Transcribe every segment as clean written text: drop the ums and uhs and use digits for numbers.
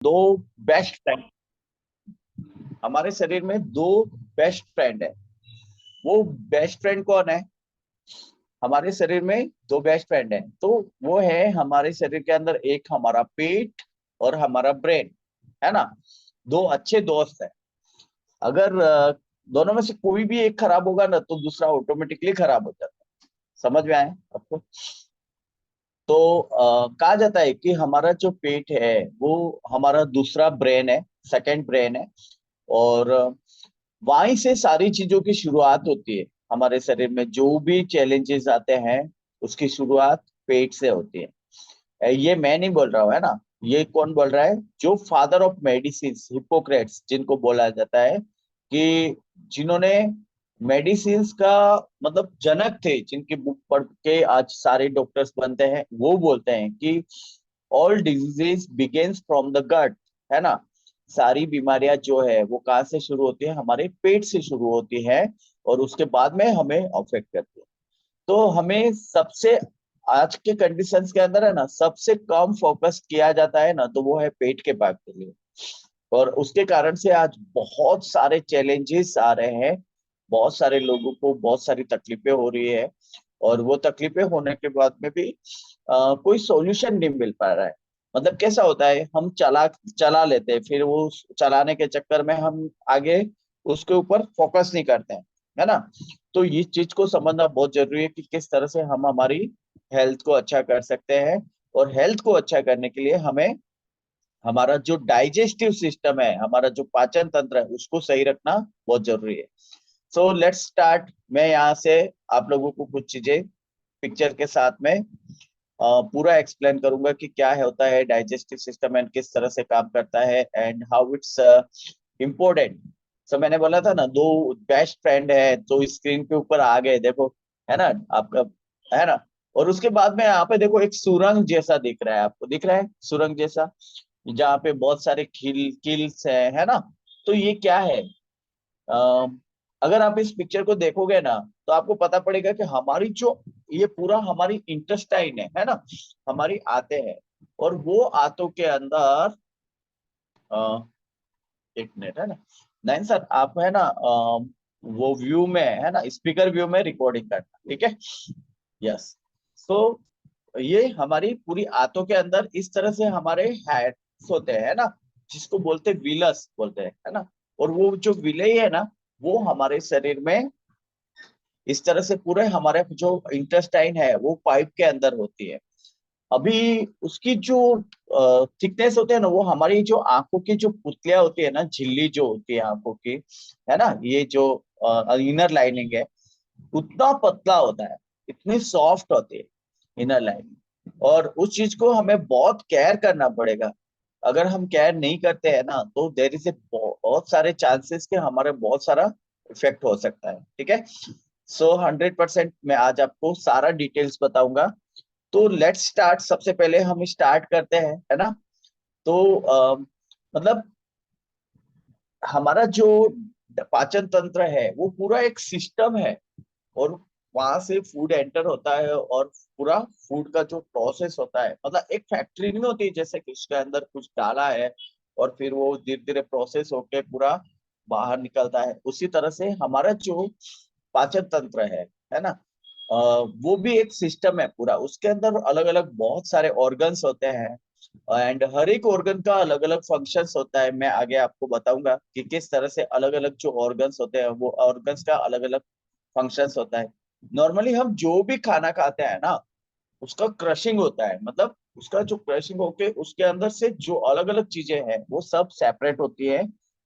दो best friend, हमारे शरीर में दो बेस्ट फ्रेंड है। वो बेस्ट फ्रेंड कौन है? हमारे शरीर में दो बेस्ट फ्रेंड है, तो वो है हमारे शरीर के अंदर एक हमारा पेट और हमारा ब्रेन, है ना। दो अच्छे दोस्त है। अगर दोनों में से कोई भी एक खराब होगा ना, तो दूसरा ऑटोमेटिकली खराब हो जाता है। समझ में आए आपको? तो कहा जाता है कि हमारा जो पेट है वो हमारा दूसरा ब्रेन है, सेकंड ब्रेन है। और वहीं से सारी चीजों की शुरुआत होती है। हमारे शरीर में जो भी चैलेंजेस आते हैं, उसकी शुरुआत पेट से होती है। ये मैं नहीं बोल रहा हूँ, है ना। ये कौन बोल रहा है? जो फादर ऑफ मेडिसिन, हिप्पोक्रेट्स जिनको बोला जाता है, कि जिन्होंने मेडिसिन का मतलब जनक थे, जिनकी बुक पढ़ के आज सारे डॉक्टर्स बनते हैं, वो बोलते हैं कि all diseases begins from the gut, है ना। सारी बीमारियां जो है वो कहाँ से शुरू होती है? हमारे पेट से शुरू होती है, और उसके बाद में हमें अफेक्ट करती है। तो हमें सबसे, आज के कंडीशंस के अंदर है ना, सबसे कम फोकस किया जाता है ना, तो वो है पेट के पार्ट के लिए। और उसके कारण से आज बहुत सारे चैलेंजेस आ रहे हैं। बहुत सारे लोगों को बहुत सारी तकलीफें हो रही है। और वो तकलीफें होने के बाद में भी कोई सॉल्यूशन नहीं मिल पा रहा है। मतलब कैसा होता है, हम चला चला लेते हैं, फिर वो चलाने के चक्कर में हम आगे उसके ऊपर फोकस नहीं करते हैं, है ना। तो इस चीज को समझना बहुत जरूरी है कि किस तरह से हम हमारी हेल्थ को अच्छा कर सकते हैं। और हेल्थ को अच्छा करने के लिए हमें हमारा जो डाइजेस्टिव सिस्टम है, हमारा जो पाचन तंत्र है, उसको सही रखना बहुत जरूरी है। So let's start. मैं यहाँ से आप लोगों को कुछ चीजें पिक्चर के साथ में पूरा एक्सप्लेन करूंगा कि क्या है होता है डाइजेस्टिव सिस्टम एंड किस तरह से काम करता है एंड हाउ इट्स इम्पोर्टेंट। सो मैंने बोला था ना, दो बेस्ट फ्रेंड है तो स्क्रीन के ऊपर आ गए, देखो, है ना आपका, है ना। और उसके बाद में यहाँ पे देखो एक सुरंग जैसा दिख रहा है, आपको दिख रहा है सुरंग जैसा, जहाँ पे बहुत सारे किल्स है ना। तो ये क्या है? अगर आप इस पिक्चर को देखोगे ना, तो आपको पता पड़ेगा कि हमारी जो, ये पूरा हमारी इंटेस्टाइन है ना, हमारी आते हैं। और वो आंतों के अंदर एक मिनट, है ना। नहीं सर, आप है ना वो व्यू में, है ना, स्पीकर व्यू में रिकॉर्डिंग करना, ठीक है। यस। सो ये हमारी पूरी आंतों के अंदर इस तरह से हमारे हैड्स होते हैं, है ना, जिसको बोलते हैं विलस बोलते हैं, है ना। और वो जो विलेय है ना, वो हमारे शरीर में इस तरह से पूरे हमारे जो इंटेस्टाइन है वो पाइप के अंदर होती है। अभी उसकी जो थिकनेस होते हैं ना, वो हमारी जो आंखों की जो पुतलियां होती है ना, झिल्ली जो होती है आंखों की, है ना, ये जो इनर लाइनिंग है, उतना पतला होता है, इतनी सॉफ्ट होती है इनर लाइनिंग। और उस चीज को हमें बहुत केयर करना पड़ेगा। अगर हम केयर नहीं करते हैं ना, तो देर इज ए बहुत सारे चांसेस के हमारे बहुत सारा इफेक्ट हो सकता है, ठीक है। सो 100% मैं आज आपको सारा डिटेल्स बताऊंगा। तो लेट्स स्टार्ट। सबसे पहले हम स्टार्ट करते हैं, है ना। तो मतलब हमारा जो पाचन तंत्र है वो पूरा एक सिस्टम है। और वहां से फूड एंटर होता है, और पूरा फूड का जो प्रोसेस होता है, मतलब एक फैक्ट्री नहीं होती जैसे कि उसके अंदर कुछ डाला है और फिर वो धीरे धीरे प्रोसेस होके पूरा बाहर निकलता है, उसी तरह से हमारा जो पाचन तंत्र है ना। वो भी एक सिस्टम है पूरा। उसके अंदर अलग अलग बहुत सारे ऑर्गन्स होते हैं, एंड हर एक ऑर्गन का अलग अलग फंक्शंस होता है। मैं आगे आपको बताऊंगा कि किस तरह से अलग अलग जो ऑर्गन्स होते हैं, वो ऑर्गन्स का अलग अलग फंक्शंस होता है। नॉर्मली हम जो भी खाना खाते हैं ना, उसका क्रशिंग होता है, मतलब उसका जो क्रशिंग होके उसके अंदर से जो अलग अलग चीजें हैं वो सब सेपरेट होती है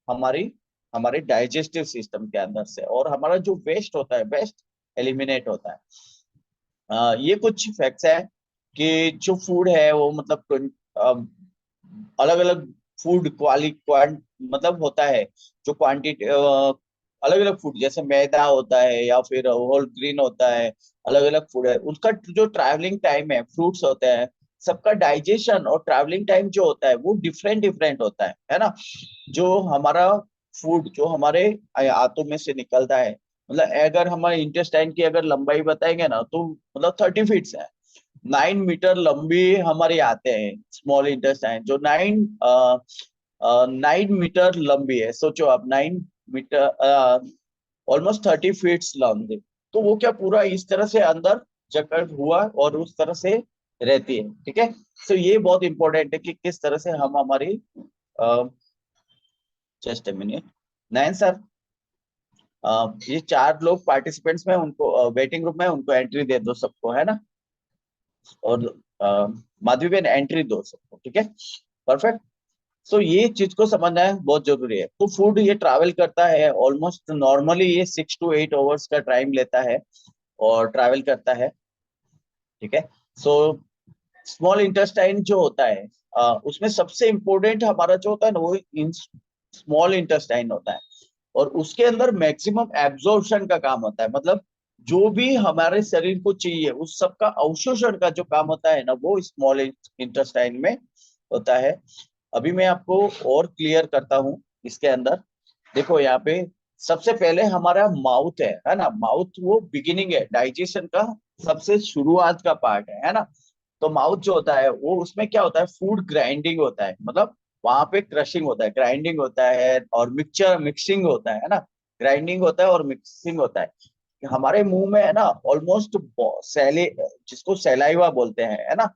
हमारी हमारे डाइजेस्टिव सिस्टम के अंदर से। और हमारा जो वेस्ट होता है, वेस्ट एलिमिनेट होता है। ये कुछ फैक्ट्स है कि जो फूड है वो मतलब अलग अलग फूड मतलब होता है, जो क्वांटिटी अलग अलग फूड, जैसे मैदा होता है या फिर होल ग्रीन होता है, अलग अलग फूड है। उसका जो ट्रैवलिंग टाइम है, फ्रूट्स होते हैं, सबका डाइजेशन और ट्रैवलिंग टाइम जो होता है वो डिफरेंट डिफरेंट होता है ना। जो हमारा फूड जो हमारे आंतों में से निकलता है, मतलब अगर हमारे इंटेस्टाइन की अगर लंबाई बताएंगे ना, तो मतलब 30 फीट है। 9 मीटर लंबी हमारी आते हैं स्मॉल इंटेस्टाइन, जो 9 मीटर लंबी है। सोचो आप, 9 मीटर, ऑलमोस्ट 30 फीट लॉन्ग। तो वो क्या पूरा इस तरह से अंदर जकड़ हुआ और उस तरह से रहती है, ठीक है। तो ये बहुत इंपॉर्टेंट है कि किस तरह से हम हमारी, just a minute, Nayan sir, ये 4 लोग पार्टिसिपेंट्स में, उनको वेटिंग रूम में, उनको एंट्री दे दो सबको, है ना। और माधवी बहन एंट्री दो सबको, ठीक है, परफेक्ट। सो ये चीज को समझना है, बहुत जरूरी है। तो फूड ये ट्रैवल करता है ऑलमोस्ट, नॉर्मली ये 6 to 8 आवर्स का टाइम लेता है और ट्रैवल करता है, ठीक है। सो स्मॉल इंटेस्टाइन जो होता है, उसमें सबसे इम्पोर्टेंट हमारा जो होता है ना, वो स्मॉल इंटेस्टाइन होता है। और उसके अंदर मैक्सिमम एब्जॉर्प्शन का काम होता है, मतलब जो भी हमारे शरीर को चाहिए उस सब का अवशोषण का जो काम होता है ना, वो स्मॉल इंटेस्टाइन में होता है। अभी मैं आपको और क्लियर करता हूँ इसके अंदर। देखो यहाँ पे सबसे पहले हमारा माउथ है ना। माउथ वो बिगिनिंग है डाइजेशन का, सबसे शुरुआत का पार्ट है ना। तो माउथ जो होता है वो, उसमें क्या होता है, फूड ग्राइंडिंग होता है, मतलब वहां पे क्रशिंग होता है, ग्राइंडिंग होता है और मिक्सिंग होता है ना। ग्राइंडिंग होता है और मिक्सिंग होता है। हमारे मुंह में है ना ऑलमोस्ट सैले, जिसको सैलाइवा बोलते हैं, है ना।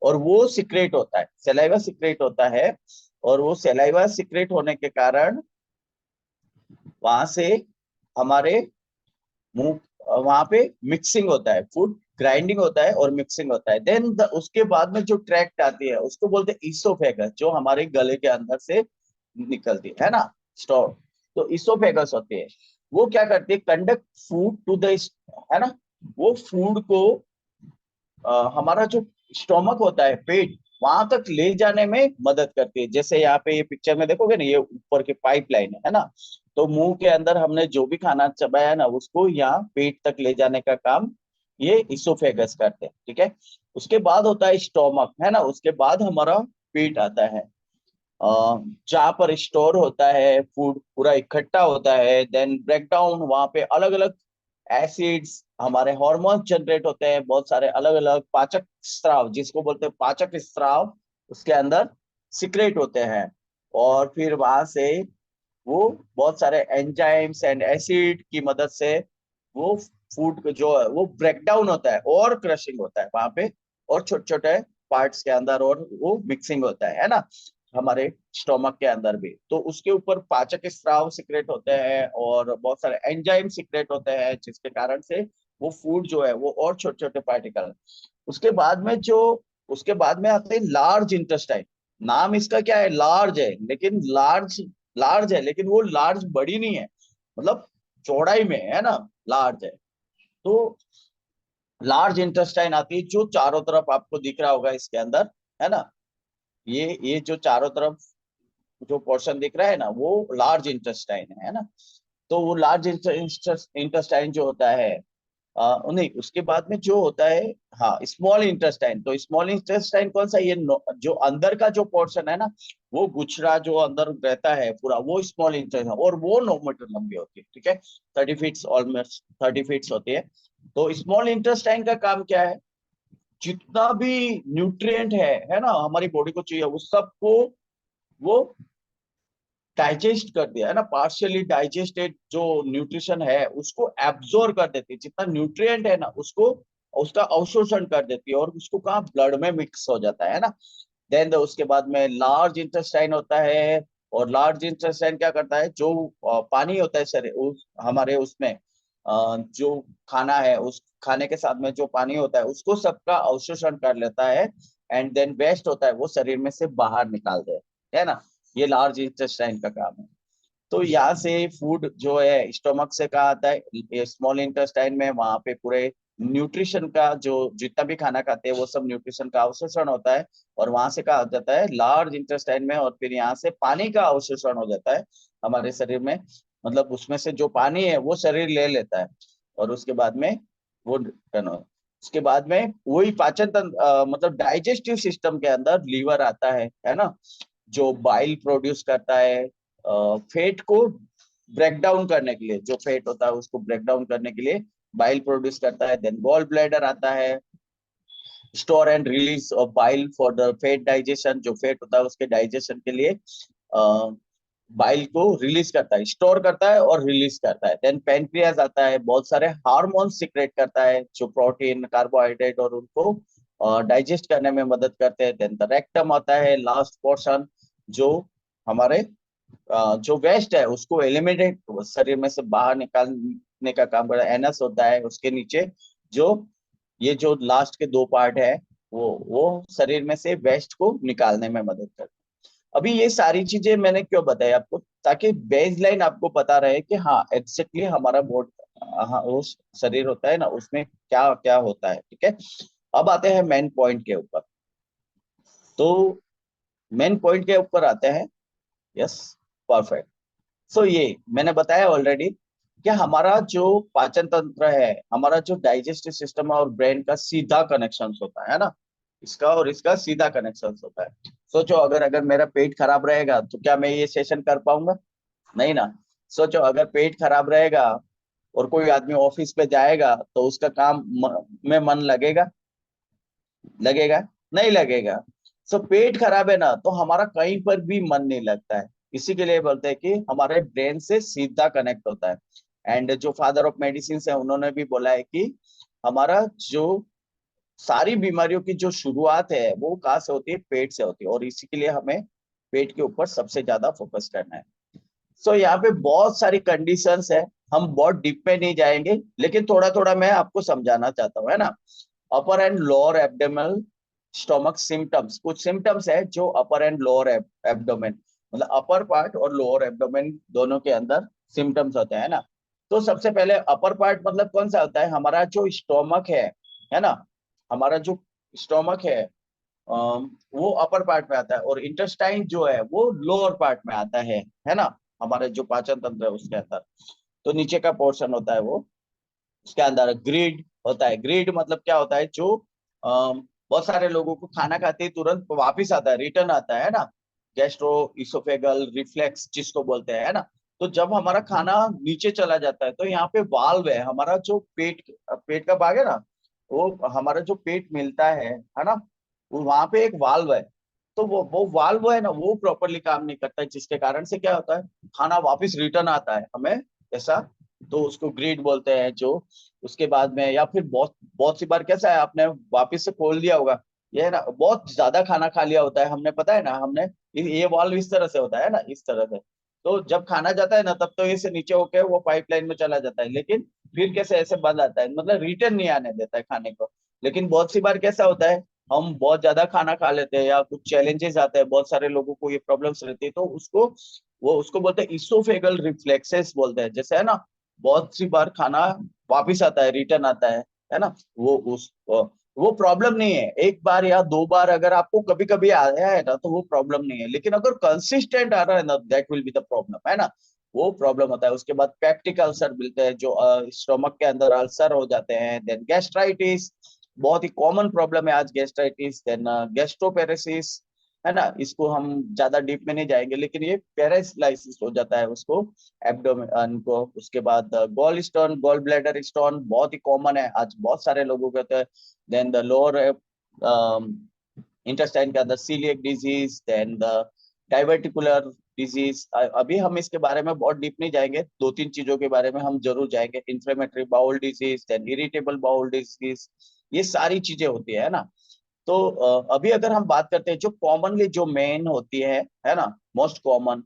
और वो सिक्रेट होता है, सैलाइवा सिक्रेट होता है। और वो सैलाइवा सिक्रेट होने के कारण वहां से हमारे मुंह, वहां पे मिक्सिंग होता है, फूड ग्राइंडिंग होता है और मिक्सिंग होता है। देन उसके बाद में जो ट्रैक्ट आती है उसको बोलते हैं ईसोफेगस, जो हमारे गले के अंदर से निकलती है ना, स्टोर। तो ईसोफेगस होती है, वो क्या करती है, कंडक्ट फूड टू द, है ना। वो फूड को हमारा जो स्टोमक होता है, पेट, वहां तक ले जाने में मदद करती है। जैसे यहाँ पे ये पिक्चर में देखोगे ना, ये ऊपर की पाइपलाइन है ना। तो मुंह के अंदर हमने जो भी खाना चबाया ना, उसको यहाँ पेट तक ले जाने का काम ये इसोफेगस करते हैं, ठीक है। उसके बाद होता है स्टोमक, है ना। उसके बाद हमारा पेट आता है, जहाँ पर स्टोर होता है फूड, पूरा इकट्ठा होता है। देन ब्रेकडाउन, वहां पे अलग अलग एसिड्स, हमारे हार्मोन जनरेट होते हैं, बहुत सारे अलग अलग पाचक स्राव, जिसको बोलते हैं पाचक स्राव, उसके अंदर सिक्रेट होते हैं। और फिर वहां से वो बहुत सारे एंजाइम्स एंड एसिड की मदद से वो फूड जो है वो ब्रेक डाउन होता है और क्रशिंग होता है वहां पे, और छोटे छोटे पार्ट्स के अंदर, और वो मिक्सिंग होता है ना, हमारे स्टोमक के अंदर भी। तो उसके ऊपर पाचक स्राव सिक्रेट होते हैं और बहुत सारे एंजाइम सिक्रेट होते हैं, जिसके कारण से वो फूड जो है वो और छोटे छोटे पार्टिकल। उसके बाद में जो, उसके बाद में आते हैं लार्ज इंटेस्टाइन। नाम इसका क्या है, लार्ज है, लेकिन लार्ज, लार्ज है लेकिन वो लार्ज बड़ी नहीं है, मतलब चौड़ाई में, है ना, लार्ज है। तो लार्ज इंटेस्टाइन आती है, जो चारों तरफ आपको दिख रहा होगा इसके अंदर, है ना। ये जो चारों तरफ जो पोर्शन दिख रहा है ना, वो लार्ज इंटेस्टाइन है ना। तो वो लार्ज इंटेस्टाइन जो होता है, नहीं, उसके बाद में जो होता है, हाँ, स्मॉल इंटेस्टाइन। तो स्मॉल इंटेस्टाइन कौन सा, ये जो अंदर का जो पोर्शन है ना, वो गुछरा जो अंदर रहता है पूरा, वो स्मॉल इंटेस्टाइन, और वो 9 मीटर लंबी होती है, ठीक है। 30 फीट, ऑलमोस्ट 30 फीट होती है। तो स्मॉल इंटेस्टाइन का काम क्या है, जितना भी न्यूट्रिएंट है ना, हमारी बॉडी को चाहिए, उस सबको वो डाइजेस्ट कर दिया, है ना, पार्शियली डाइजेस्टेड जो न्यूट्रिशन है उसको एब्जॉर्ब कर देती है, जितना न्यूट्रिएंट है ना उसको, उसका अवशोषण कर देती है, और उसको कहाँ, ब्लड में मिक्स हो जाता है ना। देन उसके बाद में लार्ज इंटेस्टाइन होता है। और लार्ज इंटेस्टाइन क्या करता है, जो पानी होता है शरीर हमारे उसमें, जो खाना है, उस खाने के साथ में जो पानी होता है उसको सबका अवशोषण कर लेता है। एंड देन वेस्ट होता है वो शरीर में से बाहर निकाल दे, है ना। ये लार्ज इंटेस्टाइन का काम है। तो यहाँ से फूड जो है स्टोमक से कहा आता है, स्मॉल इंटेस्टाइन में, वहां पे पूरे न्यूट्रिशन का जो, जितना भी खाना खाते हैं वो सब न्यूट्रिशन का अवशोषण होता है। और वहां से कहा जाता है लार्ज इंटेस्टाइन में, और फिर यहाँ से पानी का अवशोषण हो जाता है हमारे शरीर में, मतलब उसमें से जो पानी है वो शरीर ले लेता है। और उसके बाद में वो उसके बाद में वही पाचन तंत्र, मतलब डाइजेस्टिव सिस्टम के अंदर लीवर आता है ना, जो बाइल प्रोड्यूस करता है फेट को ब्रेक डाउन करने के लिए, जो फेट होता है उसको ब्रेक डाउन करने के लिए बाइल प्रोड्यूस करता है। देन गॉल ब्लैडर आता है, store and release of bile for the fat digestion, जो फैट होता है उसके डाइजेशन के लिए बाइल को रिलीज करता है, स्टोर करता है और रिलीज करता है। देन पैनक्रियाज आता है, बहुत सारे हार्मोन सिक्रेट करता है जो प्रोटीन कार्बोहाइड्रेट और उनको डाइजेस्ट करने में मदद करते हैं। देन द रेक्टम आता है, लास्ट पोर्शन, जो हमारे जो वेस्ट है उसको एलिमिनेट शरीर में से बाहर निकालने का काम करता है। एनस होता है उसके नीचे, जो ये जो लास्ट के दो पार्ट है वो शरीर में से वेस्ट को निकालने में मदद करते हैं। अभी ये सारी चीजें मैंने क्यों बताई आपको, ताकि बेसलाइन आपको पता रहे कि हाँ एग्जैक्टली हमारा बॉडी, हाँ वो शरीर होता है ना उसमें क्या क्या होता है। ठीक है, अब आते हैं मेन पॉइंट के ऊपर। तो मेन पॉइंट के ऊपर आते हैं। Yes, perfect. सो ये मैंने बताया ऑलरेडी कि हमारा जो पाचन तंत्र है, हमारा जो डाइजेस्टिव सिस्टम है और ब्रेन का सीधा कनेक्शन होता है ना, इसका और इसका सीधा कनेक्शन होता है। सोचो अगर अगर मेरा पेट खराब रहेगा तो क्या मैं ये सेशन कर पाऊंगा? नहीं ना। सोचो अगर पेट खराब रहेगा और कोई आदमी ऑफिस पे जाएगा तो उसका काम में मन लगेगा? लगेगा? नहीं लगेगा। सो पेट खराब है ना तो हमारा कहीं पर भी मन नहीं लगता है। इसी के लिए बोलते हैं कि हमारे ब्रेन से सीधा कनेक्ट होता है। एंड जो फादर ऑफ मेडिसिन है उन्होंने भी बोला है कि हमारा जो सारी बीमारियों की जो शुरुआत है वो कहाँ से होती है? पेट से होती है। और इसी के लिए हमें पेट के ऊपर सबसे ज्यादा फोकस करना है। सो यहाँ पे बहुत सारी कंडीशंस है, हम बहुत डीप में नहीं जाएंगे, लेकिन थोड़ा थोड़ा मैं आपको समझाना चाहता हूँ, है ना। Upper and lower abdominal stomach symptoms, कुछ सिम्टम्स है जो अपर एंड लोअर एब्डोमेन, मतलब अपर पार्ट और लोअर एब्डोमेन दोनों के अंदर सिम्टम्स होते हैं ना। तो सबसे पहले अपर पार्ट मतलब कौन सा होता है? हमारा जो स्टोमक है ना, हमारा जो स्टोमक है वो अपर पार्ट में आता है, और इंटेस्टाइन जो है वो लोअर पार्ट में आता है ना, हमारे जो पाचन तंत्र है उसके अंदर। तो नीचे का पोर्शन होता है वो, उसके अंदर ग्रिड होता है। ग्रिड मतलब क्या होता है? जो बहुत सारे लोगों को खाना खाते ही तुरंत वापिस आता है, रिटर्न आता है ना, गैस्ट्रो इसोफेगल रिफ्लेक्स जिसको बोलते हैं, है ना। तो जब हमारा खाना नीचे चला जाता है तो यहाँ पे वाल्व है, हमारा जो पेट पेट का भाग है ना, वो हमारा जो पेट मिलता है ना, वो वहां पे एक वाल्व है। तो वो वाल्व है ना, वो प्रॉपरली काम नहीं करता है, जिसके कारण से क्या होता है? खाना वापस रिटर्न आता है हमें, ऐसा। तो उसको ग्रिड बोलते हैं। जो उसके बाद में, या फिर बहुत बहुत सी बार कैसा है, आपने वापस से खोल दिया होगा, ये है ना, बहुत ज्यादा खाना खा लिया होता है हमने, पता है ना, हमने ये वाल्व इस तरह से होता है ना, इस तरह से। तो जब खाना जाता है ना तब तो इसे नीचे होके वो पाइपलाइन में चला जाता है, लेकिन फिर कैसे ऐसे बंद आता है, मतलब रिटर्न नहीं आने देता है खाने को। लेकिन बहुत सी बार कैसा होता है, हम बहुत ज्यादा खाना खा लेते हैं या कुछ चैलेंजेस आते हैं, बहुत सारे लोगों को ये प्रॉब्लम्स रहती है, तो उसको बोलते हैं इसोफेगल रिफ्लेक्सेस बोलते हैं, जैसे है ना, बहुत सी बार खाना वापिस आता है, रिटर्न आता है ना। वो प्रॉब्लम नहीं है, एक बार या दो बार अगर आपको कभी कभी आया है ना तो वो प्रॉब्लम नहीं है, लेकिन अगर कंसिस्टेंट आ रहा है ना, that will be the problem, है ना। वो प्रॉब्लम होता है। उसके बाद पेप्टिक अल्सर मिलते हैं, जो स्टोमक के अंदर अल्सर हो जाते हैं। देन गैस्ट्राइटिस, बहुत ही कॉमन प्रॉब्लम है आज गैस्ट्राइटिस। देन गैस्ट्रोपेरेसिस, है ना, इसको हम ज्यादा डीप में नहीं जाएंगे, लेकिन ये पैरालिसिस हो जाता है उसको, एब्डोमेन को। उसके बाद gall stone, gall bladder stone बहुत ही कॉमन है आज, बहुत सारे लोगों को होता है। देन द लोअर इंटेस्टाइन के अंदर celiac disease, then the diverticular disease. अभी हम इसके बारे में बहुत डीप नहीं जाएंगे, दो तीन चीजों के बारे में हम जरूर जाएंगे। Inflammatory bowel disease, then irritable bowel disease, ये सारी चीजें होती है ना। तो अभी अगर हम बात करते हैं जो कॉमनली जो मेन होती है ना, मोस्ट कॉमन,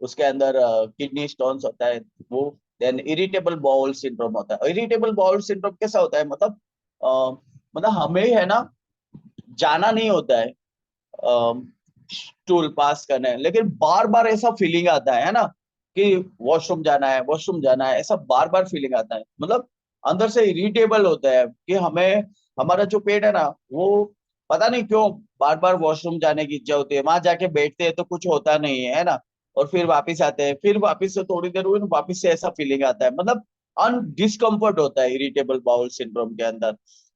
उसके अंदर किडनी स्टोन्स होता है वो। देन इरिटेबल बाउल सिंड्रोम होता है। इरिटेबल बाउल सिंड्रोम कैसा होता है? मतलब हमें है ना, जाना नहीं होता है स्टूल पास करने, लेकिन बार बार ऐसा फीलिंग आता है ना, कि वॉशरूम जाना है, वॉशरूम जाना है, ऐसा बार बार फीलिंग आता है। मतलब अंदर से इरिटेबल होता है कि हमें, हमारा जो पेट है ना, वो पता नहीं क्यों बार बार वॉशरूम जाने की इच्छा होती है। वहां जाके बैठते हैं तो कुछ होता नहीं है ना, और फिर वापिस आते हैं, फिर वापिस से थोड़ी देर हुई वापिस से ऐसा फीलिंग आता है, मतलब अन डिस्कम्फर्ट होता है इरिटेबल बाउल सिंड्रोम के अंदर।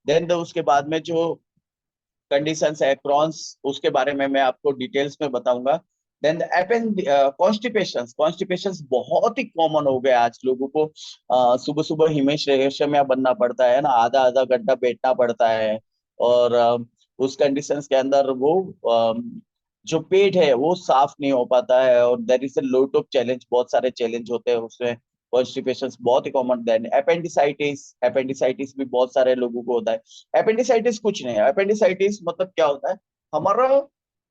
देन उसके बाद में जो कंडीशंस है क्रॉन्स, उसके बारे में मैं आपको डिटेल्स में बताऊंगा। देन कॉन्स्टिपेशन, कॉन्स्टिपेशन बहुत ही कॉमन हो गया आज लोगों को। सुबह सुबह हिमेश रेशमिया बनना पड़ता है ना, आधा आधा घंटा बैठना पड़ता है, और उस कंडीशंस के अंदर वो जो पेट है वो साफ नहीं हो पाता है, और there is a lot of challenge, बहुत सारे चैलेंज होते हैं उसमें। कॉन्स्टिपेशन बहुत ही कॉमन। देन अपेंडिसाइटिस, अपेंडिसाइटिस भी बहुत सारे लोगों को होता है। अपेंडिसाइटिस कुछ नहीं है, अपेंडिसाइटिस मतलब क्या होता है, हमारा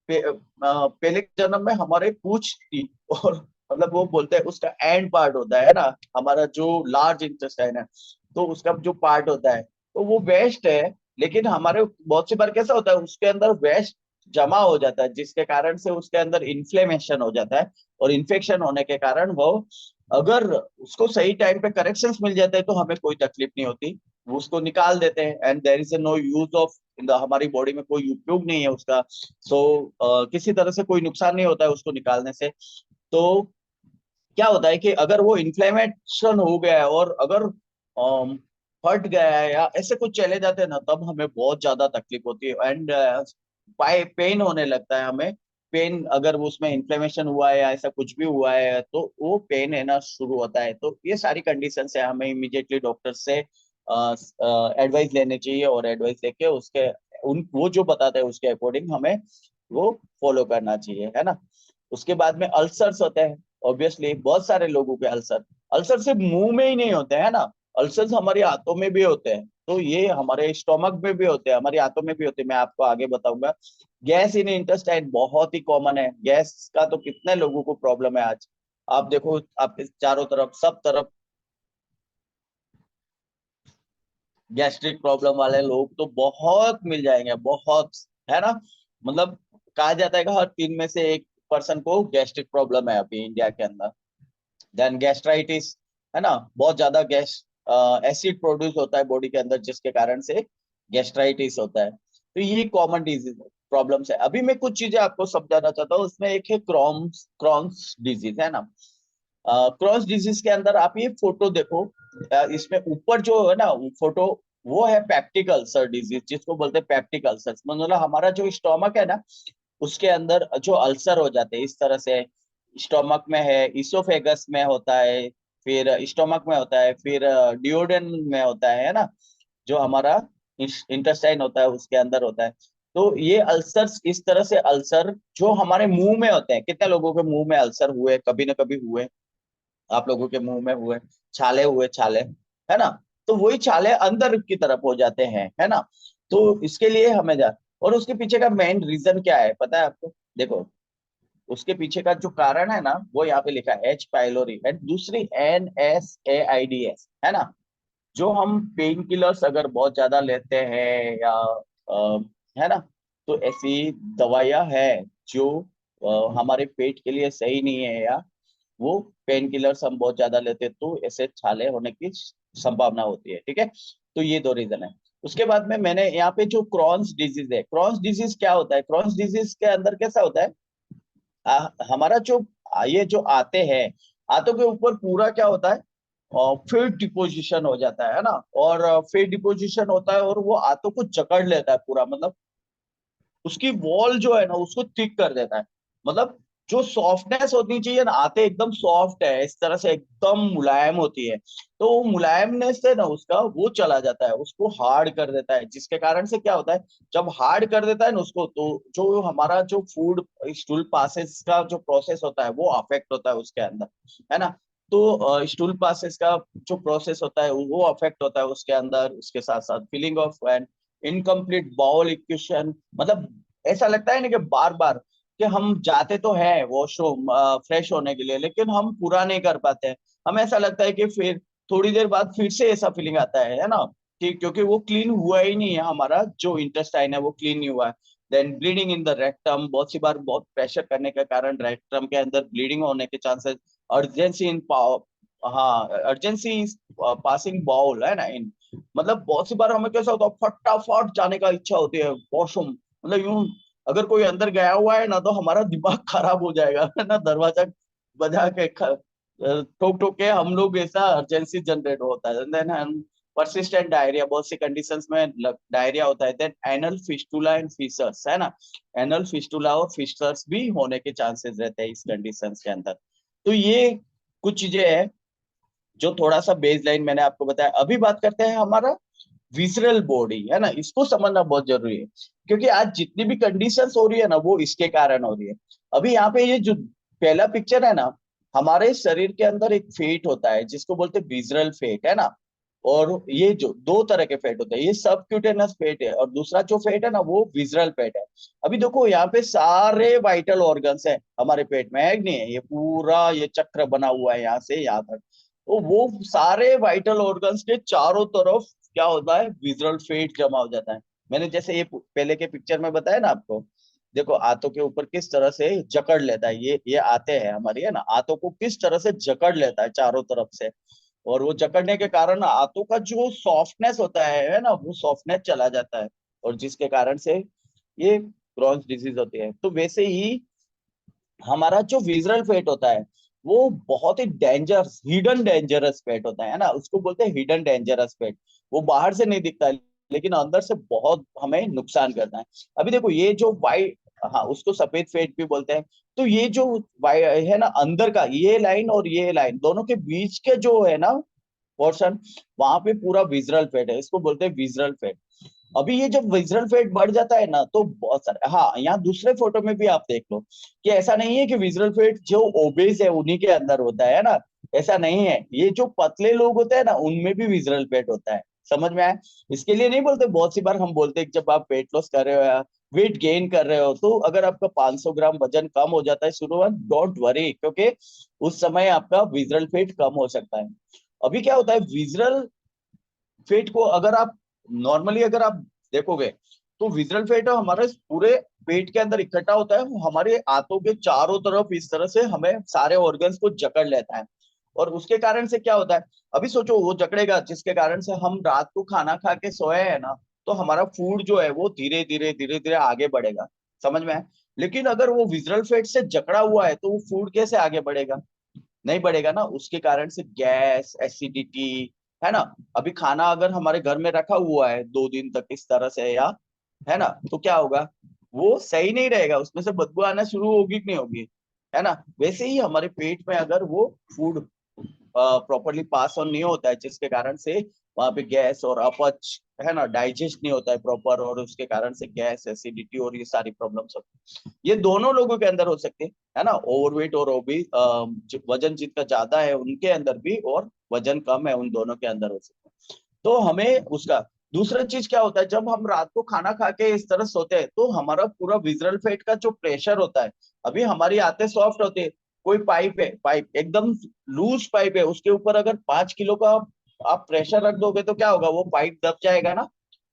पहले के जन्म में हमारे पूंछ थी, और मतलब वो बोलते हैं उसका एंड पार्ट होता है ना, हमारा जो लार्ज इंटेस्टाइन है, तो उसका जो पार्ट होता है तो वो वेस्ट है। लेकिन हमारे बहुत सी बार कैसा होता है, उसके अंदर वेस्ट जमा हो जाता है, जिसके कारण से उसके अंदर इन्फ्लेमेशन हो जाता है, और इन्फेक्शन होने के कारण वो, अगर उसको सही टाइम पे करेक्शंस मिल जाते हैं तो हमें कोई तकलीफ नहीं होती, वो उसको निकाल देते हैं, and there is no use of in the, हमारी बॉडी में कोई उपयोग नहीं है उसका। सो किसी तरह से कोई नुकसान नहीं होता है उसको निकालने से। तो क्या होता है कि अगर वो इन्फ्लेमेशन हो गया है, और अगर फट गया है या ऐसे कुछ चले जाते हैं ना, तब हमें बहुत ज्यादा तकलीफ होती है, एंड पेन होने लगता है हमें। पेन, अगर वो उसमें इन्फ्लेमेशन हुआ है या ऐसा कुछ भी हुआ है तो वो पेन है ना शुरू होता है। तो ये सारी कंडीशन है, हमें इमीडिएटली डॉक्टर से एडवाइस लेनी चाहिए, और एडवाइस लेके उसके उन वो जो बताते हैं उसके अकॉर्डिंग हमें वो फॉलो करना चाहिए, है ना। उसके बाद में अल्सर्स होते हैं। ऑब्वियसली बहुत सारे लोगों के अल्सर, अल्सर सिर्फ मुंह में ही नहीं होते हैं ना, अल्सर्स हमारी हाथों में भी होते हैं, तो ये हमारे स्टोमक में भी होते हैं, हमारी हाथों में भी होते हैं, मैं आपको आगे बताऊंगा। गैस इन इंटेस्टाइन बहुत ही कॉमन है, गैस का तो कितने लोगों को प्रॉब्लम है आज। आप देखो, आपके चारों तरफ सब तरफ गैस्ट्रिक प्रॉब्लम वाले लोग तो बहुत मिल जाएंगे, बहुत, है ना। मतलब कहा जाता है कि हर 3 में से 1 पर्सन को गैस्ट्रिक प्रॉब्लम है अभी इंडिया के अंदर। देन गैस्ट्राइटिस, है ना, बहुत ज्यादा गैस एसिड प्रोड्यूस होता है बॉडी के अंदर, जिसके कारण से गैस्ट्राइटिस होता है। तो ये कॉमन डिजीज प्रॉब्लम्स है। अभी मैं कुछ चीजें आपको समझाना चाहता हूँ, उसमें एक है क्रॉन्स क्रॉन्स डिजीज, है ना। क्रॉस डिजीज के अंदर आप ये फोटो देखो, इसमें ऊपर जो है ना वो फोटो, वो है पेप्टिक अल्सर डिजीज, जिसको बोलते हैं पेप्टिक अल्सर। मतलब हमारा जो स्टोमक है ना, उसके अंदर जो अल्सर हो जाते हैं इस तरह से, स्टोमक में है, इसोफेगस में होता है, फिर स्टोमक में होता है, फिर डिओडेन में होता है ना, जो हमारा इंटेस्टाइन होता है उसके अंदर होता है। तो ये अल्सर्स, इस तरह से अल्सर जो हमारे मुंह में होते हैं, कितने लोगों के मुंह में अल्सर हुए, कभी ना कभी हुए, आप लोगों के मुंह में हुए, छाले हुए, छाले, है ना। तो वही छाले अंदर की तरफ हो जाते हैं, है ना। तो इसके लिए हमें जा, और उसके पीछे का मेन रीजन क्या है पता है आपको? देखो, उसके पीछे का जो कारण है ना, वो यहाँ पे लिखा है एच पाइलोरी, एंड दूसरी NSAIDS, है ना। जो हम पेन किलर्स अगर बहुत ज्यादा लेते हैं या है ना, तो ऐसी दवाइयां है जो हमारे पेट के लिए सही नहीं है, या वो पेन किलर्स हम बहुत ज्यादा लेते हैं तो ऐसे छाले होने की संभावना होती है, ठीक है। तो ये 2 रीजन है। उसके बाद में मैंने यहाँ पे जो क्रॉन्स डिजीज है, क्रॉन्स डिजीज क्या होता है, क्रॉन्स डिजीज के अंदर कैसा होता है, हमारा जो ये जो आते हैं, आंतों के ऊपर पूरा क्या होता है, फेट डिपोजिशन हो जाता है ना, और फेट डिपोजिशन होता है, और वो आंतों को जकड़ लेता है पूरा, मतलब उसकी वॉल जो है ना उसको थिक कर देता है। मतलब जो सॉफ्टनेस होनी चाहिए ना, आते एकदम सॉफ्ट है इस तरह से, एकदम मुलायम होती है, तो वो मुलायमनेस से ना उसका वो चला जाता है, उसको हार्ड कर देता है, जिसके कारण से क्या होता है, जब हार्ड कर देता है ना उसको, तो जो हमारा जो फूड स्टूल पासेस का जो प्रोसेस होता है वो अफेक्ट होता है उसके अंदर, है ना। तो स्टूल पासेस का जो प्रोसेस होता है वो अफेक्ट होता है उसके अंदर, उसके साथ साथ feeling of and incomplete bowel equation, मतलब ऐसा लगता है ना कि बार बार कि हम जाते तो हैं वॉशरूम फ्रेश होने के लिए, लेकिन हम पूरा नहीं कर पाते हैं। हमें ऐसा लगता है कि फिर थोड़ी देर बाद फिर से ऐसा फीलिंग आता है ना, ठीक, क्योंकि वो क्लीन हुआ ही नहीं है, हमारा जो इंटेस्टाइन है वो क्लीन नहीं हुआ है। Then bleeding in the rectum, बहुत सी बार बहुत प्रेशर करने के कारण रेक्टम के अंदर ब्लीडिंग होने के चांसेस। अर्जेंसी इन, हाँ, अर्जेंसी पासिंग बाउल, है ना, इन, मतलब बहुत सी बार हमें कैसा होता है, फटाफट जाने का इच्छा होती है वॉशरूम, मतलब यूं, अगर कोई अंदर गया हुआ है ना तो हमारा दिमाग खराब हो जाएगा, है ना, दरवाजा बजा के ठोक ठोक के हम लोग, ऐसा अर्जेंसी जनरेट होता है। देन हम परसिस्टेंट डायरिया, बहुत सी कंडीशंस में डायरिया होता है। Then anal fistula and fissures, है ना, एनल फिस्टुला और फिशर्स भी होने के चांसेस रहते हैं इस कंडीशंस के अंदर। तो ये कुछ चीजें हैं जो थोड़ा सा बेस लाइन मैंने आपको बताया। अभी बात करते हैं हमारा विजरल बॉडी, है ना, इसको समझना बहुत जरूरी है, क्योंकि आज जितनी भी कंडीशंस हो रही है ना वो इसके कारण हो रही है। अभी यहाँ पे ये जो पहला पिक्चर है ना, हमारे शरीर के अंदर एक फेट होता है जिसको बोलते हैं विजरल फेट, है ना। और ये जो दो तरह के फेट होते हैं, ये सब क्यूटेनस फेट है और दूसरा जो फेट है ना वो विजरल फेट है। अभी देखो यहाँ पे सारे वाइटल ऑर्गन्स है हमारे पेट में, है कि नहीं है, ये पूरा ये चक्र बना हुआ है यहाँ से यहाँ तक। तो वो सारे वाइटल ऑर्गन्स के चारों तरफ क्या होता है, विजुअल फेट जमा हो जाता है। मैंने जैसे ये पहले के पिक्चर में बताया ना आपको, देखो आंतों के ऊपर किस तरह से जकड़ लेता है, ये आते हैं हमारी, है ना, आंतों को किस तरह से जकड़ लेता है चारों तरफ से। और वो जकड़ने के कारण आंतों का जो सॉफ्टनेस होता है ना, वो सॉफ्टनेस चला जाता है, और जिसके कारण से ये क्रॉन्स डिजीज होती है। तो वैसे ही हमारा जो विजुअल फेट होता है वो बहुत ही डेंजरस, हिडन डेंजरस फेट होता है ना, उसको बोलते हैं हिडन डेंजरस फेट। वो बाहर से नहीं दिखता है लेकिन अंदर से बहुत हमें नुकसान करता है। अभी देखो ये जो वाइट, हाँ उसको सफेद फेट भी बोलते हैं। तो ये जो है ना अंदर का ये लाइन और ये लाइन दोनों के बीच के जो है ना पोर्शन, वहां पे पूरा विजुअल फेट है, इसको बोलते हैं विजुअल फेट। अभी ये जब विजुअल फेट बढ़ जाता है ना तो बहुत सारे, हाँ यहाँ दूसरे फोटो में भी आप देख लो कि ऐसा नहीं है कि विजुअल फेट जो ओबेस है उन्हीं के अंदर होता है ना, ऐसा नहीं है। ये जो पतले लोग होते हैं ना उनमें भी विजुअल फेट होता है, समझ में आया। इसके लिए नहीं बोलते, बहुत सी बार हम बोलते हैं कि जब आप वेट लॉस कर रहे हो या वेट गेन कर रहे हो, तो अगर आपका 500 ग्राम वजन कम हो जाता है शुरुआत, डोंट वरी, क्योंकि उस समय आपका विजुअल फेट कम हो सकता है। अभी क्या होता है, विजुअल फेट को अगर आप नॉर्मली अगर आप देखोगे तो विजुअल फेट हमारे पूरे पेट के अंदर इकट्ठा होता है, वो हमारे आंतों के चारों तरफ इस तरह से हमें सारे ऑर्गन्स को जकड़ लेता है। और उसके कारण से क्या होता है, अभी सोचो वो जकड़ेगा जिसके कारण से हम रात को खाना खा के सोए हैं ना, तो हमारा फूड जो है वो धीरे धीरे आगे बढ़ेगा, समझ में है। लेकिन अगर वो विजुअल फेट से जकड़ा हुआ है तो वो फूड कैसे आगे बढ़ेगा, नहीं बढ़ेगा ना, उसके कारण से गैस, एसिडिटी, है ना। अभी खाना अगर हमारे घर में रखा हुआ है 2 दिन तक इस तरह से, या है ना, तो क्या होगा, वो सही नहीं रहेगा, उसमें से बदबू आना शुरू होगी कि नहीं होगी, है ना। वैसे ही हमारे पेट में अगर वो फूड प्रॉपरली पास ऑन नहीं होता है जिसके कारण से वहां पे गैस और अपच, है ना, डाइजेस्ट नहीं होता है प्रॉपर, और उसके कारण से गैस, एसिडिटी और ये सारी प्रॉब्लम्स होती है। ये दोनों लोगों के अंदर हो सकते हैं, है ना, ओवरवेट और ओबी, वजन जितना ज्यादा है उनके अंदर भी, और वजन कम है उन दोनों के अंदर हो सकता है। तो हमें उसका दूसरा चीज क्या होता है, जब हम रात को खाना खा के इस तरह सोते हैं तो हमारा पूरा विजरल फेट का जो प्रेशर होता है, अभी हमारी आंतें सॉफ्ट होती है, कोई पाइप है, पाइप एकदम लूज पाइप है, उसके ऊपर अगर 5 किलो का आप प्रेशर रख दोगे तो क्या होगा, वो पाइप दब जाएगा ना।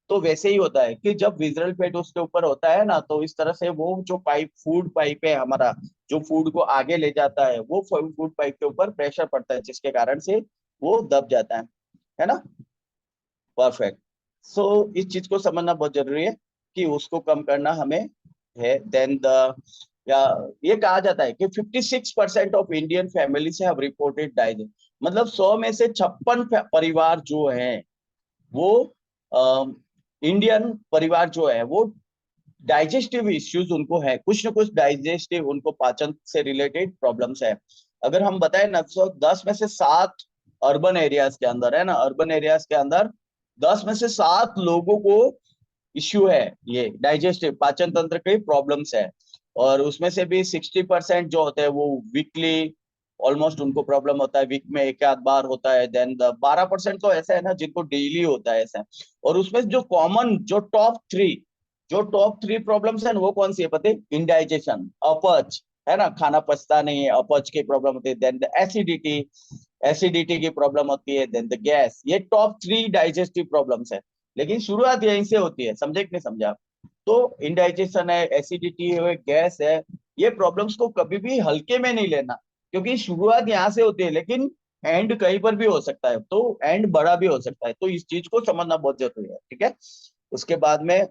तो वैसे ही होता है कि जब विजरल फेट उसके ऊपर होता है ना, तो इस तरह से वो जो पाइप, फूड पाइप है हमारा, जो फूड को आगे ले जाता है, वो फूड पाइप के ऊपर प्रेशर पड़ता है जिसके कारण से वो दब जाता है ना। परफेक्ट। सो इस चीज को समझना बहुत जरूरी है कि उसको कम करना हमें है। देन द, या ये कहा जाता है कि 56% of Indian families have reported digest, मतलब 100 में से 56 परिवार जो है वो इंडियन परिवार जो है वो डाइजेस्टिव इश्यूज उनको है, कुछ ना कुछ डाइजेस्टिव, उनको पाचन से रिलेटेड प्रॉब्लम्स है। अगर हम बताएं ना तो 10 में से 7 अर्बन एरियाज के अंदर, है ना, अर्बन एरियाज के अंदर 10 में से 7 लोगों को इश्यू है, ये डाइजेस्टिव पाचन तंत्र के प्रॉब्लम्स है। और उसमें से भी 60% जो होते हैं वो वीकली ऑलमोस्ट उनको प्रॉब्लम होता है, वीक में एक आध बार होता है। देन 12% तो ऐसा है ना जिनको डेली होता है ऐसा। और उसमें जो कॉमन जो टॉप थ्री प्रॉब्लम्स है ना, वो कौन सी है पता है, इंडाइजेशन, अपच, है ना, खाना पचता नहीं है, अपच की प्रॉब्लम होती है। देन द एसिडिटी, एसिडिटी की प्रॉब्लम होती है। देन द गैस, ये टॉप 3 डाइजेस्टिव प्रॉब्लम्स है। लेकिन शुरुआत यहीं से होती है, समझे कि नहीं समझा। तो इंडाइजेशन है, एसिडिटी है, गैस है, ये प्रॉब्लम्स को कभी भी हल्के में नहीं लेना, क्योंकि शुरुआत यहाँ से होती है लेकिन एंड कहीं पर भी हो सकता है, तो एंड बड़ा भी हो सकता है। तो इस चीज को समझना बहुत जरूरी है, ठीक है। उसके बाद में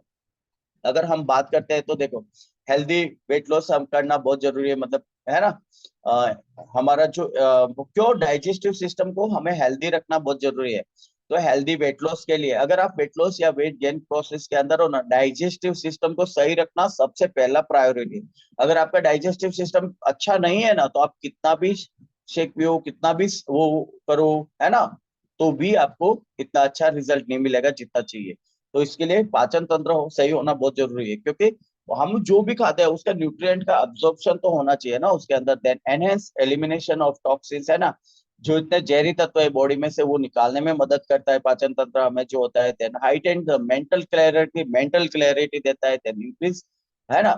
अगर हम बात करते हैं तो देखो, हेल्दी वेट लॉस हम करना बहुत जरूरी है, मतलब, है ना। अ, हमारा जो क्यों डाइजेस्टिव सिस्टम को हमें हेल्दी रखना बहुत जरूरी है। तो हेल्दी वेट लॉस के लिए अगर आप वेट लॉस या वेट गेन प्रोसेस के अंदर हो ना, डाइजेस्टिव सिस्टम को सही रखना सबसे पहला प्रायोरिटी। अगर आपका डाइजेस्टिव सिस्टम अच्छा नहीं है ना, तो आप कितना भी शेक पियो, कितना भी वो करो, है ना, तो भी आपको इतना अच्छा रिजल्ट नहीं मिलेगा जितना चाहिए। तो इसके लिए पाचन तंत्र सही होना बहुत जरूरी है, क्योंकि हम जो भी खाते हैं उसका न्यूट्रिएंट का अब्जॉर्प्शन तो होना चाहिए ना उसके अंदर। Then enhance elimination of toxins, है ना, जो इतने जहरी तत्व है बॉडी में से वो निकालने में मदद करता है पाचन तंत्र हमें जो होता है। देन हाइटेंड मेंटल क्लैरिटी देता है। देन इंक्रीज, है ना,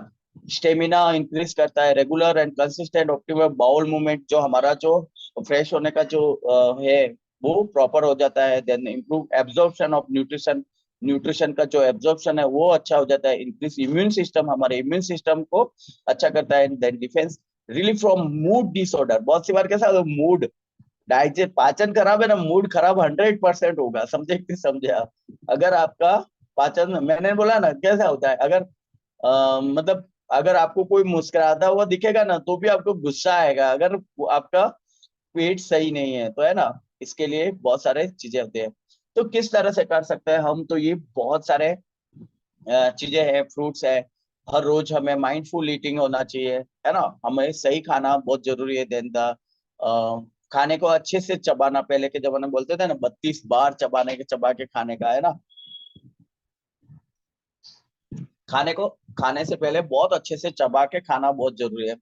स्टेमिना इंक्रीज करता है। Regular and consistent optimal bowel movement, जो हमारा जो फ्रेश होने का जो है वो प्रॉपर हो जाता है। Then improve absorption of nutrition, nutrition का जो एब्जॉर्प्शन है वो अच्छा हो जाता है। इंक्रीज इम्यून सिस्टम, हमारे इम्यून सिस्टम को अच्छा करता है। Then defence, relief from mood disorder. बहुत सी बार कैसा मूड, डाइजेस्ट पाचन खराब है ना, मूड खराब 100% होगा, समझे कि समझे आप। अगर आपका पाचन, मैंने बोला ना कैसा होता है, अगर मतलब अगर आपको कोई मुस्कुराता हुआ दिखेगा ना तो भी आपको गुस्सा आएगा, अगर आपका पेट सही नहीं है तो, है ना। इसके लिए बहुत सारे चीजें होती है। तो किस तरह से कर सकते हैं हम, तो ये बहुत सारे चीजें हैं, फ्रूट्स है। हर रोज हमें माइंडफुल ईटिंग होना चाहिए, है ना, हमें सही खाना बहुत जरूरी है। देन द खाने को अच्छे से चबाना, पहले के जमाने में बोलते थे ना 32 बार चबाने के, चबा के खाने का, है ना। खाने को खाने से पहले बहुत अच्छे से चबा के खाना बहुत जरूरी है।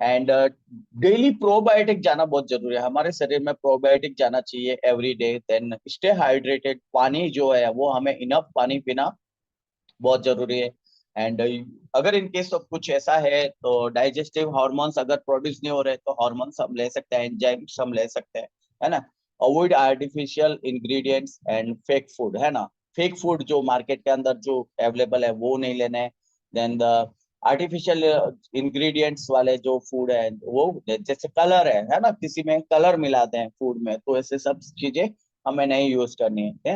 एंड डेली प्रोबायोटिक जाना बहुत जरूरी है, हमारे शरीर में प्रोबायोटिक जाना चाहिए every day. Then stay hydrated, पानी जो है वो हमें इनफ पानी पीना बहुत जरूरी है। एंड अगर इन केस ऑफ कुछ ऐसा है तो डाइजेस्टिव हार्मोन्स अगर प्रोड्यूस नहीं हो रहे तो हार्मोन्स हम ले सकते हैं, एंजाइम्स हम ले सकते हैं, है ना। Avoid artificial ingredients and fake food, है ना। फेक फूड जो मार्केट के अंदर जो अवेलेबल है वो नहीं लेना है। देन द आर्टिफिशियल इंग्रेडिएंट्स वाले जो फूड है वो, जैसे कलर है ना, किसी में कलर मिलाते हैं फूड में, तो ऐसे सब चीजें हमें नहीं यूज करनी है।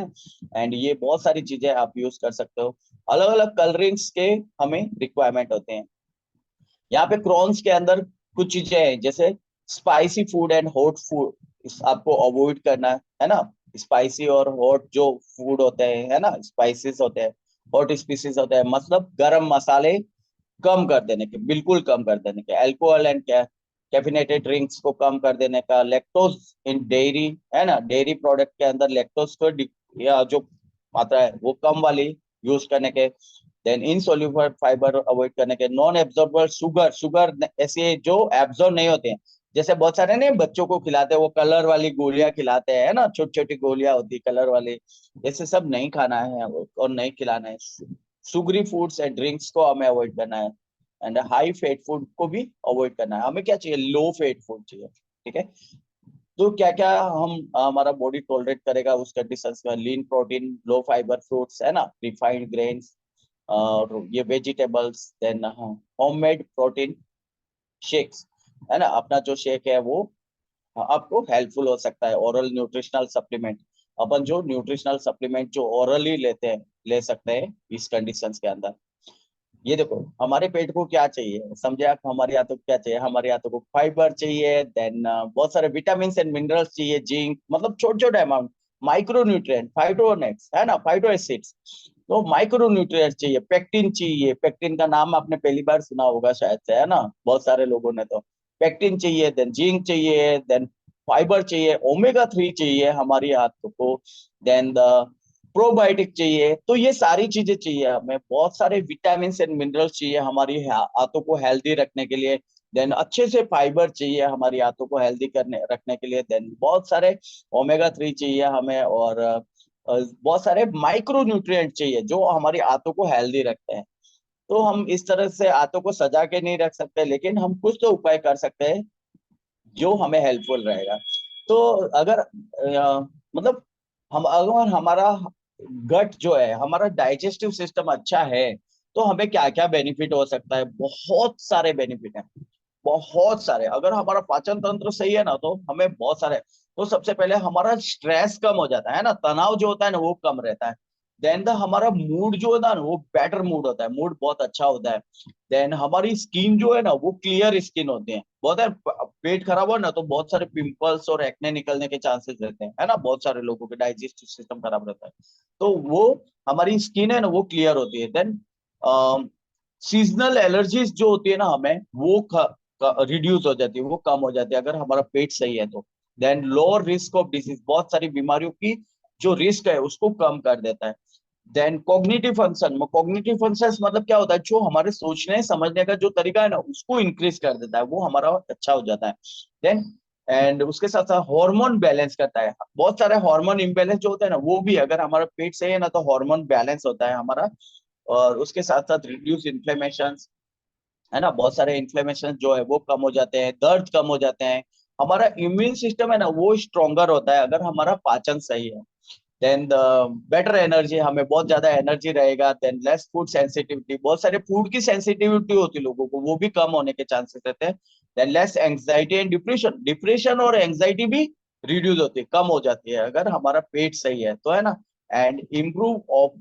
एंड ये बहुत सारी चीजें आप यूज कर सकते हो। अलग अलग कलरिंग्स के हमें रिक्वायरमेंट होते हैं। यहाँ पे क्रॉन्स के अंदर कुछ चीजें हैं, जैसे spicy food and hot food, इस आपको अवॉइड करना है ना। स्पाइसी और हॉट जो फूड होते हैं, है ना, स्पाइसेस होते हैं, हॉट स्पीसीज होते हैं, मतलब गरम मसाले कम कर देने के, बिल्कुल कम कर देने के। अल्कोहल एंड कैफिनेटेड ड्रिंक्स को कम कर देने का। लैक्टोज इन डेयरी, है ना, डेयरी प्रोडक्ट के अंदर लैक्टोज को या जो मात्रा है वो कम वाली यूज करने के। देन इनसोल्यूबल फाइबर अवॉइड करने के। नॉन एब्जॉर्बल शुगर, शुगर ऐसे जो एब्जॉर्ब नहीं होते हैं, जैसे बहुत सारे नहीं बच्चों को खिलाते हैं वो कलर वाली गोलियां खिलाते हैं, है ना, छोटी छोटी गोलियां होती है कलर वाली, ऐसे सब नहीं खाना है और नहीं खिलाना है। सुगरी फूड्स एंड ड्रिंक्स को हमें अवॉइड करना है। एंड हाई फैट फूड को भी अवॉइड करना है। हमें क्या चाहिए, लो फैट फूड चाहिए, ठीक है। तो क्या क्या हम हमारा बॉडी टॉलरेट करेगा उस कंडीशंस में, lean protein, low fibre fruits, है ना, रिफाइंड ग्रेन्स और ये vegetables. Then homemade protein shakes, है ना, अपना जो शेक है वो आपको हेल्पफुल हो सकता है। ओरल न्यूट्रिशनल सप्लीमेंट, अपन जो न्यूट्रिशनल सप्लीमेंट जो ओरली लेते हैं, ले सकते हैं इस कंडीशंस के अंदर। ये देखो हमारे पेट को क्या चाहिए, समझे आप, हमारे हाथों को क्या चाहिए, हमारे हाथों को फाइबर चाहिए। देन बहुत सारे विटामिन एंड मिनरल्स चाहिए, जिंक, मतलब छोटे छोटे अमाउंट, माइक्रो न्यूट्रिएंट, फाइटोनेट्स, है ना, फाइटो एसिड्स, तो माइक्रो न्यूट्रिएंट चाहिए। पेक्टिन चाहिए, पेक्टिन का नाम आपने पहली बार सुना होगा शायद से, है ना, बहुत सारे लोगों ने। तो पेक्टिन चाहिए, देन जिंक चाहिए, देन फाइबर चाहिए, ओमेगा 3 चाहिए हमारी हाथों को। देन द प्रोबायोटिक चाहिए। तो ये सारी चीजें चाहिए हमें, बहुत सारे विटामिन एंड मिनरल्स चाहिए हमारी हाथों को हेल्दी रखने के लिए। देन अच्छे से फाइबर चाहिए हमारी हाथों को हेल्दी करने रखने के लिए। देन बहुत सारे ओमेगा 3 चाहिए हमें, और बहुत सारे माइक्रो न्यूट्रिएंट चाहिए जो हमारी हाथों को हेल्दी रखते हैं। तो हम इस तरह से हाथों को सजा के नहीं रख सकते, लेकिन हम कुछ तो उपाय कर सकते हैं जो हमें हेल्पफुल रहेगा। तो अगर मतलब हम अगर हमारा गट जो है, हमारा डाइजेस्टिव सिस्टम अच्छा है, तो हमें क्या क्या बेनिफिट हो सकता है, बहुत सारे बेनिफिट हैं, बहुत सारे। अगर हमारा पाचन तंत्र सही है ना तो हमें बहुत सारे। तो सबसे पहले हमारा स्ट्रेस कम हो जाता है ना, तनाव जो होता है ना वो कम रहता है। देन द हमारा मूड जो होता है ना वो बेटर मूड होता है, मूड बहुत अच्छा होता है। देन हमारी स्किन जो है ना वो क्लियर स्किन होती है। बहुत है पेट खराब हो ना तो बहुत सारे पिंपल्स और एक्ने निकलने के चांसेस रहते हैं, है ना, बहुत सारे लोगों के डाइजेस्टिव सिस्टम खराब रहता है। तो वो हमारी स्किन है ना वो क्लियर होती है। देन सीजनल एलर्जीज जो होती है ना हमें वो रिड्यूस हो जाती है, वो कम हो जाती है अगर हमारा पेट सही है तो। Then lower risk of disease, बहुत सारी बीमारियों की जो रिस्क है उसको कम कर देता है। देन कॉग्निटिव फंक्शंस मतलब क्या होता है, जो हमारे सोचने समझने का जो तरीका है ना उसको इंक्रीज कर देता है, वो हमारा अच्छा हो जाता है। देन एंड उसके साथ साथ हार्मोन बैलेंस करता है, बहुत सारे हार्मोन इम्बैलेंस जो होता है ना वो भी, अगर हमारा पेट सही है ना तो हार्मोन बैलेंस होता है हमारा। और उसके साथ साथ रिड्यूस इन्फ्लेमेशन, है ना, बहुत सारे इन्फ्लेमेशन जो है वो कम हो जाते हैं, दर्द कम हो जाते हैं, हमारा इम्यून सिस्टम है ना वो स्ट्रोंगर होता है अगर हमारा पाचन सही है। देन बेटर एनर्जी, हमें बहुत ज्यादा एनर्जी रहेगा। देन लेस फूड सेंसिटिविटी, बहुत सारे फूड की सेंसिटिविटी होती है लोगों को, वो भी कम होने के चांसेस रहते हैं। Than less anxiety and depression, depression और एंग्जाइटी भी रिड्यूस होती है, कम हो जाती है अगर हमारा पेट सही है तो, है ना। And improve of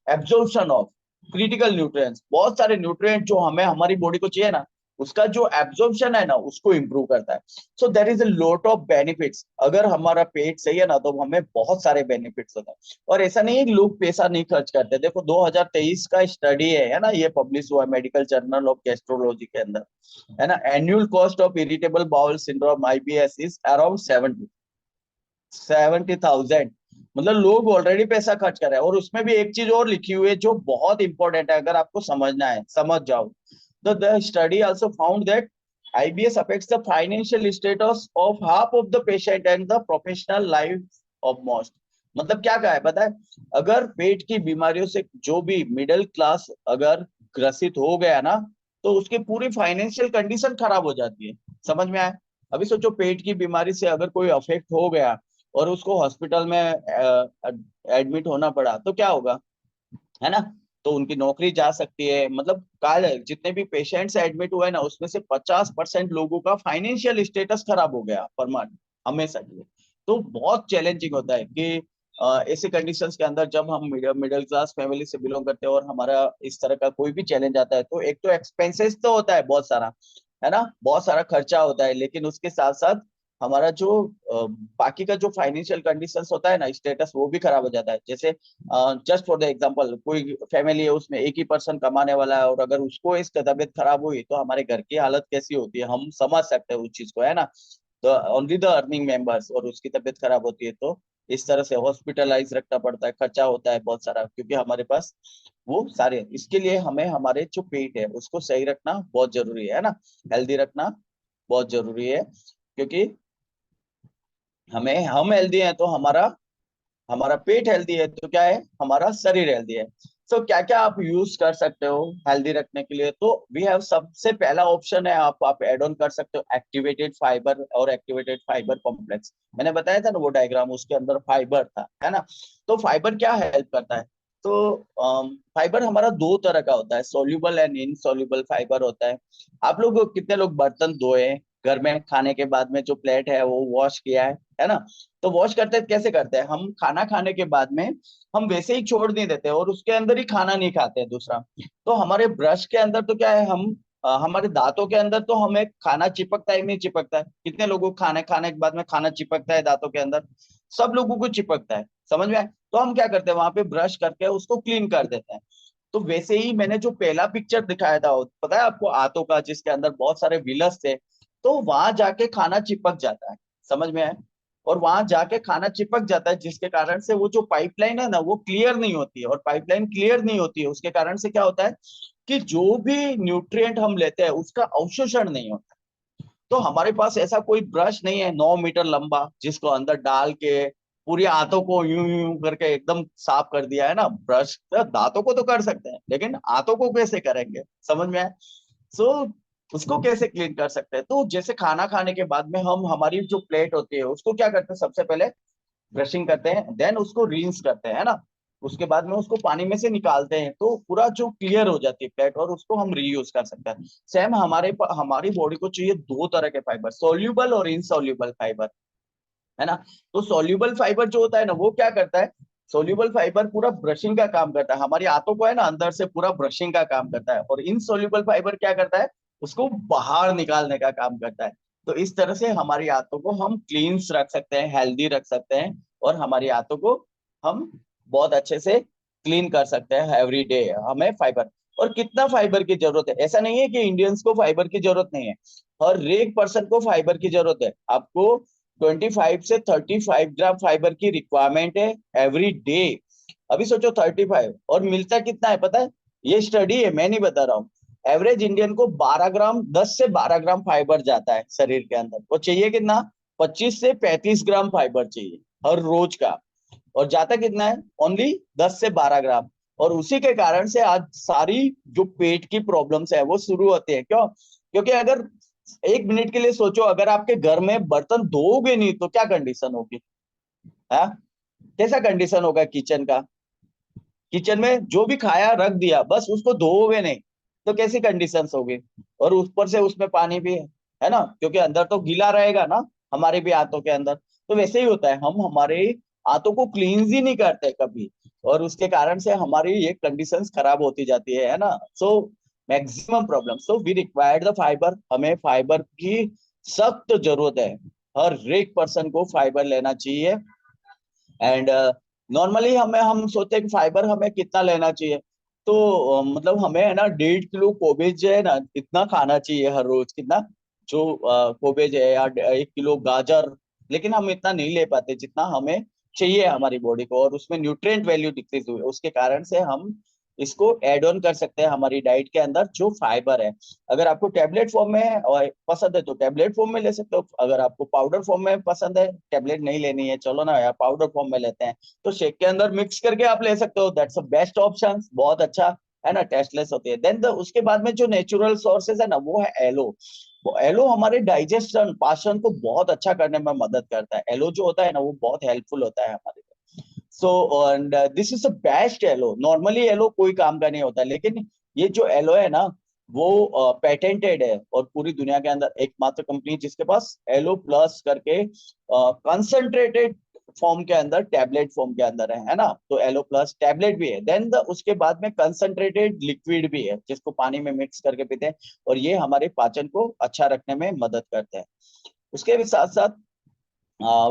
absorption of critical nutrients, बहुत सारे न्यूट्रिएंट जो हमें हमारी बॉडी को चाहिए ना उसका जो एब्जॉर्प्शन है ना उसको इम्प्रूव करता है। So there is a lot of benefits, अगर हमारा पेट सही है ना तो हमें बहुत सारे बेनिफिट्स होते हैं। और ऐसा नहीं है कि लोग पैसा नहीं खर्च करते, देखो 2023 का स्टडी है ना, ये पब्लिश हुआ है मेडिकल जर्नल ऑफ गैस्ट्रोलॉजी के अंदर, है ना। Annual cost of irritable bowel syndrome IBS is around 70,000। मतलब लोग ऑलरेडी पैसा खर्च कर रहे हैं, और उसमें भी एक चीज और लिखी हुई है जो बहुत इंपॉर्टेंट है, अगर आपको समझना है समझ जाओ। The study also found that IBS affects the financial status of half of the patient and the professional life of most। मतलब क्या कहा है पता है, अगर पेट की बीमारियों से जो भी मिडिल क्लास अगर ग्रसित हो गया ना तो उसकी पूरी फाइनेंशियल कंडीशन खराब हो जाती है। समझ में आया? अभी सोचो पेट की बीमारी से अगर कोई अफेक्ट हो गया और उसको हॉस्पिटल में एडमिट होना पड़ा तो क्या होगा, है ना। तो उनकी नौकरी जा सकती है, मतलब काल जितने भी पेशेंट्स एडमिट हुए ना उसमें से 50% लोगों का फाइनेंशियल स्टेटस खराब हो गया परमानेंट, हमेशा के लिए। तो बहुत चैलेंजिंग होता है कि ऐसे कंडीशंस के अंदर जब हम मिडिल क्लास फैमिली से बिलोंग करते हैं और हमारा इस तरह का कोई भी चैलेंज आता है तो एक तो एक्सपेंसेस तो होता है बहुत सारा, है ना, बहुत सारा खर्चा होता है, लेकिन उसके साथ साथ हमारा जो बाकी का जो फाइनेंशियल कंडीशंस होता है ना स्टेटस वो भी खराब हो जाता है। जैसे जस्ट फॉर द एग्जांपल, कोई फैमिली है उसमें एक ही पर्सन कमाने वाला है और अगर उसको इसका तबीयत खराब हुई तो हमारे घर की हालत कैसी होती है हम समझ सकते हैं उस चीज को, है ना। तो ओनली द अर्निंग मेंबर्स, और उसकी तबीयत खराब होती है तो इस तरह से हॉस्पिटलाइज रखना पड़ता है, खर्चा होता है बहुत सारा, क्योंकि हमारे पास वो सारे, इसके लिए हमें हमारे जो पेट है उसको सही रखना बहुत जरूरी है ना, हेल्दी रखना बहुत जरूरी है। क्योंकि हम हेल्दी हैं तो हमारा हमारा पेट हेल्दी है तो क्या है, हमारा शरीर हेल्दी है। सो क्या क्या आप यूज कर सकते हो हेल्दी रखने के लिए, तो वी हैव, सबसे पहला ऑप्शन है आप ऐड ऑन कर सकते हो एक्टिवेटेड फाइबर और एक्टिवेटेड फाइबर कॉम्प्लेक्स। मैंने बताया था ना वो डायग्राम, उसके अंदर फाइबर था, है ना। तो फाइबर क्या हेल्प करता है, तो फाइबर हमारा दो तरह का होता है, सोल्यूबल एंड इनसोल्यूबल फाइबर होता है। आप लोग कितने लोग बर्तन धोए घर में, खाने के बाद में जो प्लेट है वो वॉश किया है ना। तो वॉश करते कैसे करते हैं, हम खाना खाने के बाद में हम वैसे ही छोड़ नहीं देते और उसके अंदर ही खाना नहीं खाते हैं दूसरा। तो हमारे ब्रश के अंदर तो क्या है, हम हमारे दांतों के अंदर तो हमें खाना चिपकता है नहीं चिपकता है, कितने लोगों को खाने खाने के बाद में खाना चिपकता है दांतों के अंदर, सब लोगों को चिपकता है, समझ में आए। तो हम क्या करते हैं वहां पे ब्रश करके उसको क्लीन कर देते हैं। तो वैसे ही मैंने जो पहला पिक्चर दिखाया था पता है आपको, आंतों का, जिसके अंदर बहुत सारे विलस थे, तो वहां जाके खाना चिपक जाता है, समझ में आए। और वहां जाके खाना चिपक जाता है जिसके कारण से वो जो पाइपलाइन है ना वो क्लियर नहीं होती है, और पाइपलाइन क्लियर नहीं होती है उसके कारण से क्या होता है कि जो भी न्यूट्रिएंट हम लेते हैं उसका अवशोषण नहीं होता। तो हमारे पास ऐसा कोई ब्रश नहीं है 9 मीटर लंबा जिसको अंदर डाल के पूरी आंतों को यूं यूं करके एकदम साफ कर दिया, है ना। ब्रश तो दांतों को तो कर सकते हैं लेकिन आंतों को कैसे करेंगे, समझ में आए। सो उसको कैसे क्लीन कर सकते हैं, तो जैसे खाना खाने के बाद में हम हमारी जो प्लेट होती है उसको क्या करते हैं, सबसे पहले ब्रशिंग करते हैं, देन उसको रिंस करते हैं, है ना। उसके बाद में उसको पानी में से निकालते हैं तो पूरा जो क्लियर हो जाती है प्लेट, और उसको हम रीयूज कर सकते हैं। सेम हमारी बॉडी को चाहिए दो तरह के फाइबर, सोल्यूबल और इनसोल्यूबल फाइबर, है ना। तो सोल्यूबल फाइबर जो होता है ना वो क्या करता है, सोल्यूबल फाइबर पूरा ब्रशिंग का काम करता है, हमारी आंतों को है ना अंदर से पूरा ब्रशिंग का काम करता है, और इनसोल्यूबल फाइबर क्या करता है, उसको बाहर निकालने का काम करता है। तो इस तरह से हमारी आंतों को हम क्लीन रख सकते हैं, हेल्दी रख सकते हैं, और हमारी आंतों को हम बहुत अच्छे से क्लीन कर सकते हैं एवरी डे। हमें फाइबर, और कितना फाइबर की जरूरत है, ऐसा नहीं है कि इंडियंस को फाइबर की जरूरत नहीं है, हर एक पर्सन को फाइबर की जरूरत है। आपको 25 से 35 ग्राम फाइबर की रिक्वायरमेंट है एवरी डे। अभी सोचो 35, और मिलता कितना है पता है? ये स्टडी है, मैं नहीं बता रहा हूँ। एवरेज इंडियन को 12 ग्राम, 10 से 12 ग्राम फाइबर जाता है शरीर के अंदर। वो चाहिए कितना? 25 से 35 ग्राम फाइबर चाहिए हर रोज का, और जाता कितना है? ओनली 10 से 12 ग्राम। और उसी के कारण से आज सारी जो पेट की प्रॉब्लम्स है वो शुरू होती है। क्यों? क्योंकि अगर 1 मिनट के लिए सोचो, अगर आपके घर में बर्तन धोओगे नहीं तो क्या कंडीशन होगी? हाँ, कैसा कंडीशन होगा किचन का? किचन में जो भी खाया रख दिया, बस उसको धोओगे नहीं तो कैसी कंडीशंस होगी? और ऊपर से उसमें पानी भी है ना, क्योंकि अंदर तो गीला रहेगा ना हमारे भी हाथों के अंदर। तो वैसे ही होता है, हम हमारे हाथों को क्लींस ही नहीं करते कभी, और उसके कारण से हमारी ये कंडीशंस खराब होती जाती है ना। So maximum problem, so we required the fibre, हमें फाइबर की सख्त जरूरत है। हर एक पर्सन को फाइबर लेना चाहिए। एंड नॉर्मली हम सोचते हैं कि फाइबर हमें कितना लेना चाहिए। तो मतलब हमें है ना 1.5 किलो कोबेज है ना इतना खाना चाहिए हर रोज। कितना? जो कोबेज है, या 1 किलो गाजर। लेकिन हम इतना नहीं ले पाते जितना हमें चाहिए हमारी बॉडी को, और उसमें न्यूट्रिएंट वैल्यू डिक्रीज हुई, उसके कारण से हम इसको ऐड ऑन कर सकते हैं हमारी डाइट के अंदर, जो फाइबर है। अगर आपको टैबलेट फॉर्म में और पसंद है तो टैबलेट फॉर्म में ले सकते हो। अगर आपको पाउडर फॉर्म में पसंद है, टैबलेट नहीं लेनी है, चलो ना यार पाउडर फॉर्म में लेते हैं, तो शेक के अंदर मिक्स करके आप ले सकते हो। दैट्स अ बेस्ट ऑप्शन, बहुत अच्छा है ना, टेस्टलेस होती है। देन उसके बाद में जो नेचुरल सोर्सेज है ना, वो है एलो। वो एलो हमारे डाइजेशन, पाचन को बहुत अच्छा करने में मदद करता है। एलो जो होता है ना, वो बहुत हेल्पफुल होता है हमारे। So and this is the best aloe. Normally aloe कोई काम का नहीं होता, लेकिन ये जो एलो है ना, वो पेटेंटेड है, और पूरी दुनिया के अंदर एकमात्र कंपनी जिसके पास एलो प्लस करके कंसंट्रेटेड फॉर्म के अंदर, टैबलेट फॉर्म के अंदर है ना। तो एलो प्लस टैबलेट भी है, देन उसके बाद में कंसंट्रेटेड लिक्विड भी है जिसको पानी में मिक्स करके पीते हैं, और ये हमारे पाचन को अच्छा रखने में मदद करते हैं। उसके साथ साथ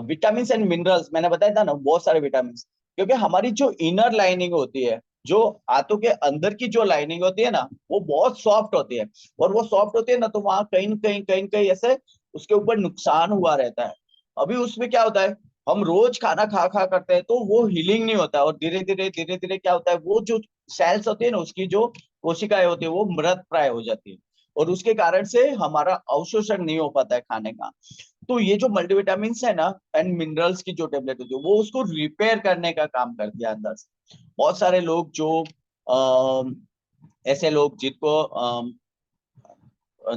विटामिन एंड मिनरल्स, मैंने बताया था ना बहुत सारे विटामिन, क्योंकि हमारी जो इनर लाइनिंग होती है, जो हाथों के अंदर की जो लाइनिंग होती है ना, वो बहुत सॉफ्ट होती है। और वो सॉफ्ट होती है ना, तो वहां कहीं ऐसे उसके ऊपर नुकसान हुआ रहता है। अभी उसमें क्या होता है, हम रोज खाना खा खा करते हैं तो वो हीलिंग नहीं होता है, और धीरे धीरे क्या होता है, वो जो सेल्स होती है ना, उसकी जो कोशिकाएं होती है वो मृत प्राय हो जाती है, और उसके कारण से हमारा अवशोषण नहीं हो पाता है खाने का। तो ये जो मल्टीविटामिन है ना एंड मिनरल्स की जो टेबलेट होती है, वो उसको रिपेयर करने का काम करती है अंदर से। बहुत सारे लोग जो ऐसे लोग जिनको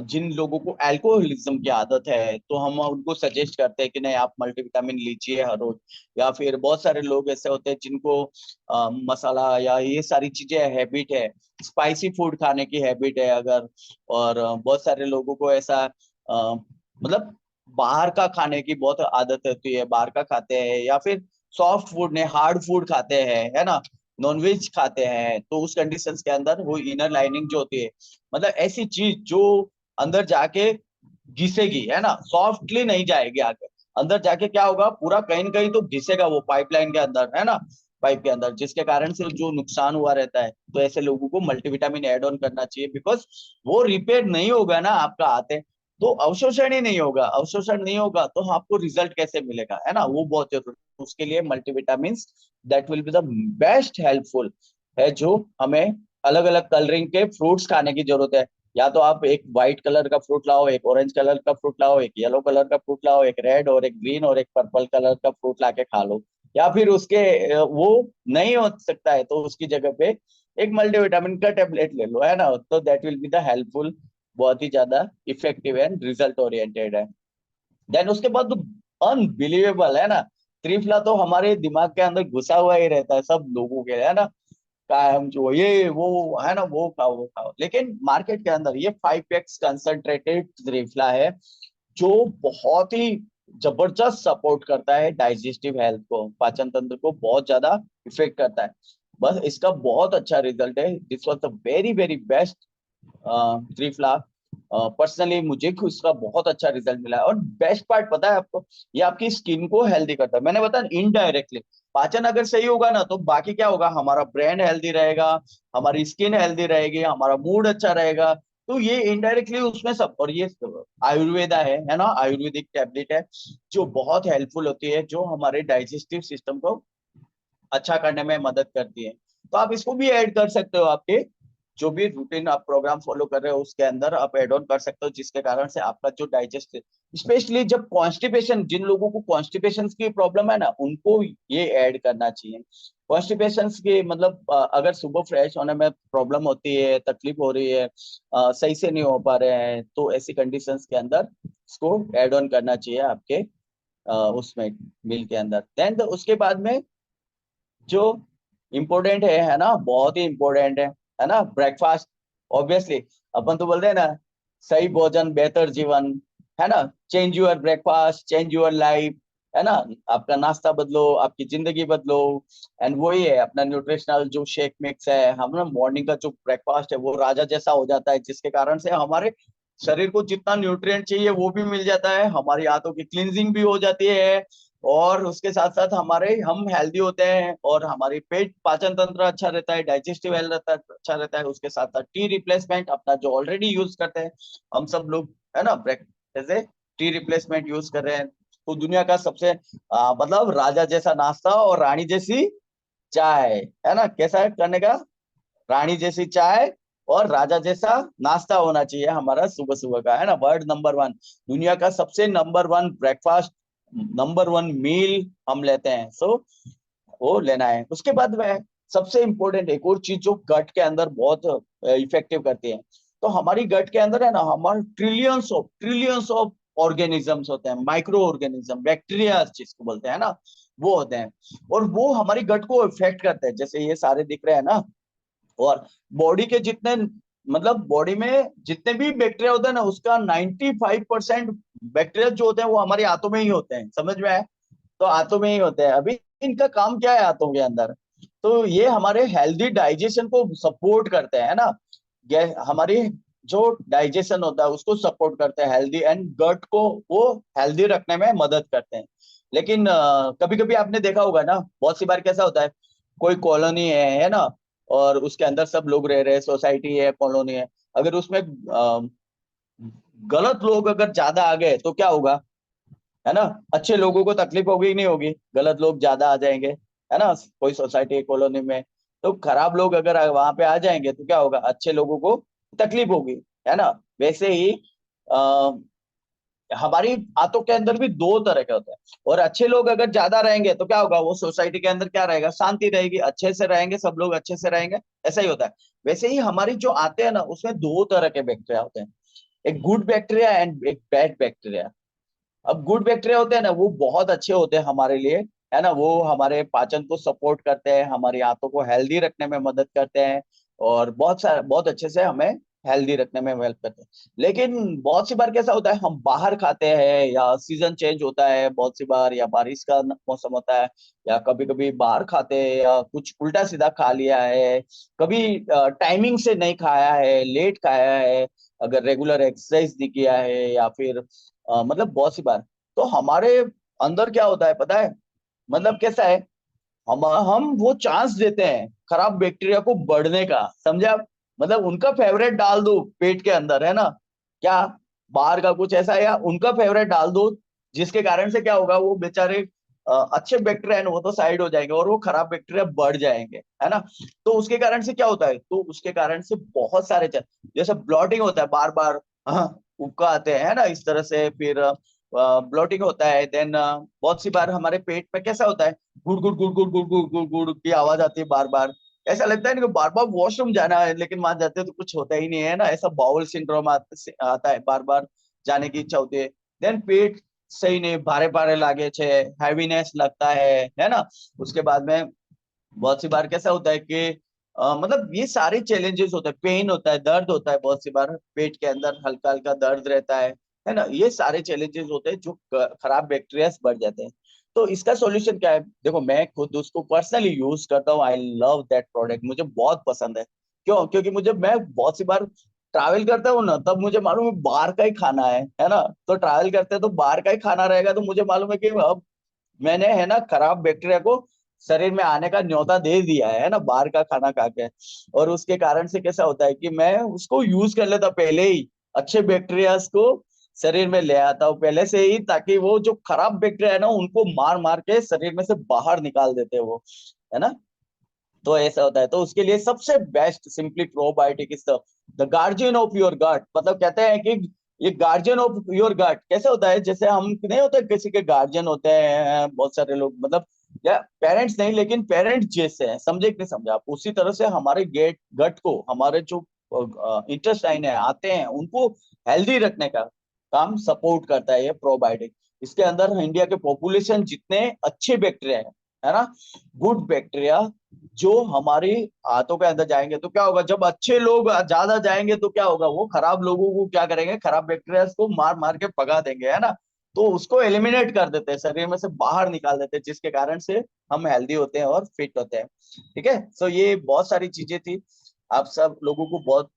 जिन लोगों को अल्कोहलिज्म की आदत है, तो हम उनको सजेस्ट करते हैं कि नहीं आप मल्टीविटामिन लीजिए हर रोज। या फिर बहुत सारे लोग ऐसे होते हैं जिनको मसाला या ये सारी चीजें हैबिट है, स्पाइसी फूड खाने की हैबिट है अगर, और बहुत सारे लोगों को ऐसा मतलब बाहर का खाने की बहुत आदत होती है, बाहर का खाते हैं, या फिर सॉफ्ट फूड ने हार्ड फूड खाते हैं, है ना, नॉनवेज खाते हैं। तो उस कंडीशंस के अंदर वो इनर लाइनिंग जो होती है, मतलब ऐसी चीज जो अंदर जाके घिसेगी, है ना, सॉफ्टली नहीं जाएगी आगे, अंदर जाके क्या होगा, पूरा कहीं न कहीं तो घिसेगा वो पाइपलाइन के अंदर, है ना, पाइप के अंदर, जिसके कारण से जो नुकसान हुआ रहता है। तो ऐसे लोगों को मल्टीविटामिन ऐड ऑन करना चाहिए, बिकॉज वो रिपेयर नहीं होगा ना आपका आते, तो अवशोषण ही नहीं होगा। अवशोषण नहीं होगा तो आपको रिजल्ट कैसे मिलेगा, है ना, वो बहुत जरूरी है। उसके लिए multivitamin that will be the best helpful है, जो हमें अलग अलग कलरिंग के फ्रूट्स खाने की जरूरत है। या तो आप एक व्हाइट कलर का फ्रूट लाओ, एक ऑरेंज कलर का फ्रूट लाओ, एक येलो कलर का फ्रूट लाओ, एक रेड और एक ग्रीन और एक पर्पल कलर का फ्रूट लाके खा लो। या फिर उसके वो नहीं हो सकता है तो उसकी जगह पे एक मल्टीविटामिन का टेबलेट ले लो, है ना, तो that will be the helpful, बहुत ही ज्यादा इफेक्टिव एंड रिजल्ट ओरिएंटेड है। देन उसके बाद तो अनबिलीवेबल है ना, त्रिफला तो हमारे दिमाग के अंदर घुसा हुआ ही रहता है सब लोगों के, है ना, कायम जो ये वो है ना, वो खाओ वो खाओ। लेकिन मार्केट के अंदर ये 5x कंसंट्रेटेड त्रिफला है, जो बहुत ही जबरदस्त सपोर्ट करता है डाइजेस्टिव हेल्थ को, पाचन तंत्र को बहुत ज्यादा इफेक्ट करता है। बस इसका बहुत अच्छा रिजल्ट है। This was the very very best triphala. Personally मुझे उसका बहुत अच्छा रिजल्ट मिला है। और बेस्ट पार्ट पता है आपको, ये आपकी स्किन को हेल्दी करता है। मैंने बताया इनडायरेक्टली, पाचन अगर सही होगा ना तो बाकी क्या होगा, हमारा ब्रेन हेल्दी रहेगा, हमारी स्किन हेल्दी रहेगी, हमारा मूड अच्छा रहेगा, तो ये इनडायरेक्टली उसमें सब, और ये आयुर्वेदा है ना, आयुर्वेदिक टैबलेट है जो बहुत हेल्पफुल होती है, जो हमारे डाइजेस्टिव सिस्टम को अच्छा करने में मदद करती है। तो आप इसको भी ऐड कर सकते हो, आपके जो भी रूटीन आप प्रोग्राम फॉलो कर रहे हो उसके अंदर आप ऐड ऑन कर सकते हो, जिसके कारण से आपका जो डाइजेस्ट, स्पेशली जब कॉन्स्टिपेशन, जिन लोगों को कॉन्स्टिपेशन की प्रॉब्लम है ना, उनको ये ऐड करना चाहिए। कॉन्स्टिपेशन की मतलब अगर सुबह फ्रेश होने में प्रॉब्लम होती है, तकलीफ हो रही है, सही से नहीं हो पा रहे हैं, तो ऐसी कंडीशंस के अंदर इसको ऐड ऑन करना चाहिए आपके उसमें मील के अंदर। देन उसके बाद में जो इम्पोर्टेंट है ना, बहुत ही इम्पोर्टेंट है ना, ब्रेकफास्ट। ऑब्वियसली अपन तो बोलते हैं ना, सही भोजन बेहतर जीवन, है ना, change your breakfast change your life, है ना, आपका नाश्ता बदलो आपकी जिंदगी बदलो। एंड वही है अपना न्यूट्रिशनल जो शेक मिक्स है, हम ना मॉर्निंग का जो ब्रेकफास्ट है वो राजा जैसा हो जाता है, जिसके कारण से हमारे शरीर को जितना न्यूट्रिएंट चाहिए वो भी मिल जाता है, हमारी आंतों की क्लींजिंग भी हो जाती है, और उसके साथ साथ हमारे हम हेल्दी होते हैं, और हमारी पेट पाचन तंत्र अच्छा रहता है, डाइजेस्टिव हेल्थ रहता है, अच्छा रहता है। उसके साथ साथ टी रिप्लेसमेंट अपना जो ऑलरेडी यूज करते हैं हम सब लोग, है ना, ब्रेक जैसे टी रिप्लेसमेंट यूज कर रहे हैं, तो दुनिया का सबसे मतलब राजा जैसा नाश्ता और रानी जैसी चाय, है ना, कैसा है करने का, रानी जैसी चाय और राजा जैसा नाश्ता होना चाहिए हमारा सुबह सुबह का, है ना। वर्ड नंबर वन, दुनिया का सबसे number one breakfast, number one meal हम लेते हैं, सो वो लेना है। उसके बाद में सबसे इंपॉर्टेंट एक और चीज जो गट के अंदर बहुत इफेक्टिव करती है, तो हमारी गट के अंदर है ना, हमारे ट्रिलियंस ऑफ ऑर्गेनिजम्स होते हैं, माइक्रो ऑर्गेनिज्म, बैक्टीरिया जिसको बोलते हैं ना, वो होते हैं, और वो हमारी गट को इफेक्ट करते हैं, जैसे ये सारे दिख रहे हैं ना। और बॉडी के जितने, मतलब बॉडी में जितने भी बैक्टीरिया होते हैं ना, उसका 95% बैक्टीरिया जो होते हैं वो हमारी आंतों में ही होते हैं, समझ में आए, तो आंतों में ही होते हैं। अभी इनका काम क्या है आंतों के अंदर, तो ये हमारे हेल्दी डाइजेशन को सपोर्ट करते हैं ना, हमारी जो डाइजेशन होता है उसको सपोर्ट करते हैं हेल्दी, एंड गट को वो हेल्दी रखने में मदद करते हैं। लेकिन कभी कभी आपने देखा होगा ना, बहुत सी बार कैसा होता है, कोई कॉलोनी है ना, और उसके अंदर सब लोग रह रहे हैं, सोसाइटी है, कॉलोनी है, अगर उसमें गलत लोग अगर ज्यादा आ गए तो क्या होगा, है ना, अच्छे लोगों को तकलीफ होगी नहीं होगी, गलत लोग ज्यादा आ जाएंगे, है ना, कोई सोसाइटी कॉलोनी में, तो खराब लोग अगर वहां पे आ जाएंगे तो क्या होगा, अच्छे लोगों को तकलीफ होगी, है ना। वैसे ही आ, हमारी आंतों के अंदर भी दो तरह के होते हैं, और अच्छे लोग अगर ज्यादा रहेंगे तो क्या होगा, वो सोसाइटी के अंदर क्या रहेगा, शांति रहेगी, अच्छे से रहेंगे, सब लोग अच्छे से रहेंगे, ऐसा ही होता है। वैसे ही हमारी जो आते हैं ना, उसमें दो तरह के बैक्टीरिया होते हैं, एक गुड बैक्टीरिया एंड एक बैड बैक्टीरिया। अब गुड बैक्टीरिया होते हैं ना, वो बहुत अच्छे होते हैं हमारे लिए, है ना, वो हमारे पाचन को सपोर्ट करते हैं, हमारी आंतों को हेल्दी रखने में मदद करते हैं, और बहुत सारे बहुत अच्छे से हमें हेल्दी रखने में हेल्प करते हैं। लेकिन बहुत सी बार कैसा होता है, हम बाहर खाते हैं, या सीजन चेंज होता है बहुत सी बार, या बारिश का मौसम होता है, या कभी कभी बाहर खाते हैं, या कुछ उल्टा सीधा खा लिया है, कभी टाइमिंग से नहीं खाया है, लेट खाया है, अगर रेगुलर एक्सरसाइज नहीं किया है, या फिर मतलब बहुत सी बार, तो हमारे अंदर क्या होता है पता है, मतलब कैसा है, हम वो चांस देते हैं खराब बैक्टीरिया को बढ़ने का, समझे आप, मतलब उनका फेवरेट डाल दो पेट के अंदर, है ना, क्या बाहर का कुछ ऐसा, या उनका फेवरेट डाल दो, जिसके कारण से क्या होगा, वो बेचारे अच्छे बैक्टीरिया है ना, वो तो साइड हो जाएंगे, और वो खराब बैक्टीरिया बढ़ जाएंगे, है ना। तो उसके कारण से क्या होता है, तो उसके कारण से बहुत सारे जैसे ब्लॉटिंग होता है बार बार, हाँ, उबका आते हैं, है ना, इस तरह से, फिर ब्लॉटिंग होता है, देन बहुत सी बार हमारे पेट में कैसा होता है, गुड़ गुड़ गुड़ गुड़ गुड़ गुड़ गुड़ गुड़ की आवाज आती है बार बार, ऐसा लगता है ना कि बार बार वॉशरूम जाना है, लेकिन वहां जाते हैं तो कुछ होता ही नहीं है ना, ऐसा बाउल सिंड्रोम आता है, बार बार जाने की इच्छा होती है। देन पेट सही नहीं, भारे भारे लागे छे, हैवीनेस लगता है ना। उसके बाद में बहुत सी बार कैसा होता है कि मतलब ये सारे चैलेंजेस होते हैं, पेन होता है, दर्द होता है, बहुत सी बार पेट के अंदर हल्का हल्का दर्द रहता है ना, ये सारे चैलेंजेस होते हैं जो खराब बैक्टीरिया बढ़ जाते हैं। तो इसका सॉल्यूशन क्या है, देखो मैं खुद उसको पर्सनली यूज करता हूँ, आई लव दैट प्रोडक्ट, मुझे बहुत पसंद है। क्यों, क्योंकि मुझे, मैं बहुत सी बार ट्रैवल करता हूँ ना, तब मुझे मालूम है बाहर का ही खाना है ना, तो ट्रैवल करते हैं तो बाहर का ही खाना रहेगा, तो मुझे मालूम है कि अब मैंने, है ना, खराब बैक्टीरिया को शरीर में आने का न्योता दे दिया है ना, बाहर का खाना खा के। और उसके कारण से कैसा होता है कि मैं उसको यूज कर लेता पहले ही, अच्छे बैक्टीरियाज को शरीर में ले आता हूँ पहले से ही, ताकि वो जो खराब बैक्टीरिया है ना उनको मार मार के शरीर में से बाहर निकाल देते हैं वो, है ना। तो ऐसा होता है, तो उसके लिए सबसे best simply probiotic is the guardian of your gut. मतलब कहते हैं कि ये गार्जियन ऑफ योर गट कैसे होता है, जैसे हम नहीं होते किसी के गार्जियन होते हैं बहुत सारे लोग, मतलब या पेरेंट्स नहीं लेकिन पेरेंट्स जैसे हैं, समझे कि नहीं समझे आप, उसी तरह से हमारे गेट गट को, हमारे जो इंटेस्टाइन है आते हैं उनको हेल्दी रखने का काम सपोर्ट करता है ये प्रोबायोटिक। इसके अंदर इंडिया के पॉपुलेशन जितने अच्छे बैक्टीरिया है ना, गुड बैक्टीरिया जो हमारी हाथों के अंदर जाएंगे तो क्या होगा, जब अच्छे लोग ज्यादा जाएंगे तो क्या होगा, वो खराब लोगों को क्या करेंगे, खराब बैक्टीरिया को मार मार के भगा देंगे, है ना। तो उसको एलिमिनेट कर देते हैं, शरीर में से बाहर निकाल देते हैं, जिसके कारण से हम हेल्दी होते हैं और फिट होते हैं। ठीक है, सो ये बहुत सारी चीजें थी, आप सब लोगों को बहुत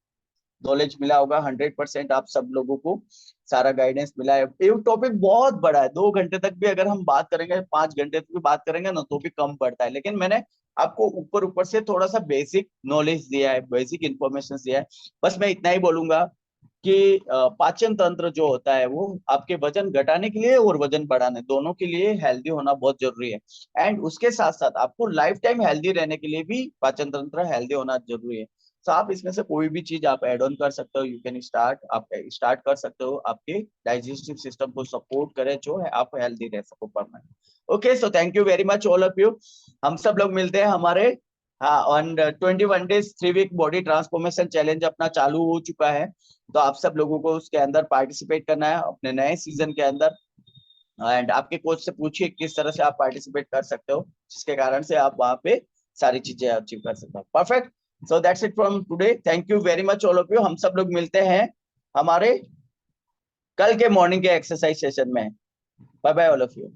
नॉलेज मिला होगा, 100% आप सब लोगों को सारा गाइडेंस मिला है। ये टॉपिक बहुत बड़ा है, 2 घंटे तक भी अगर हम बात करेंगे, 5 घंटे तक भी बात करेंगे ना तो भी कम पड़ता है, लेकिन मैंने आपको ऊपर ऊपर से थोड़ा सा बेसिक नॉलेज दिया है, बेसिक इंफॉर्मेशन दिया है। बस मैं इतना ही बोलूंगा कि पाचन तंत्र जो होता है वो आपके वजन घटाने के लिए और वजन बढ़ाने दोनों के लिए हेल्दी होना बहुत जरूरी है। एंड उसके साथ साथ आपको लाइफ टाइम हेल्दी रहने के लिए भी पाचन तंत्र हेल्दी होना जरूरी है। तो आप इसमें से कोई भी चीज आप ऐड ऑन कर सकते हो, यू कैन स्टार्ट, आप स्टार्ट कर सकते हो, आपके डाइजेस्टिव सिस्टम को सपोर्ट करे जो है आप हेल्दी रह सको permanent. Okay, so thank you very much all of you. हम सब लोग मिलते हैं हमारे, हाँ, on 21 days 3 week body transformation challenge अपना चालू हो चुका है। तो आप सब लोगों को उसके अंदर पार्टिसिपेट करना है अपने नए सीजन के अंदर। एंड आपके कोच से पूछिए किस तरह से आप पार्टिसिपेट कर सकते हो, जिसके कारण से आप वहां पे सारी चीजें अचीव कर सकते हो। Perfect, so that's it from today, thank you very much all of you. हम सब लोग मिलते हैं हमारे कल के मॉर्निंग के एक्सरसाइज सेशन में। Bye bye all of you.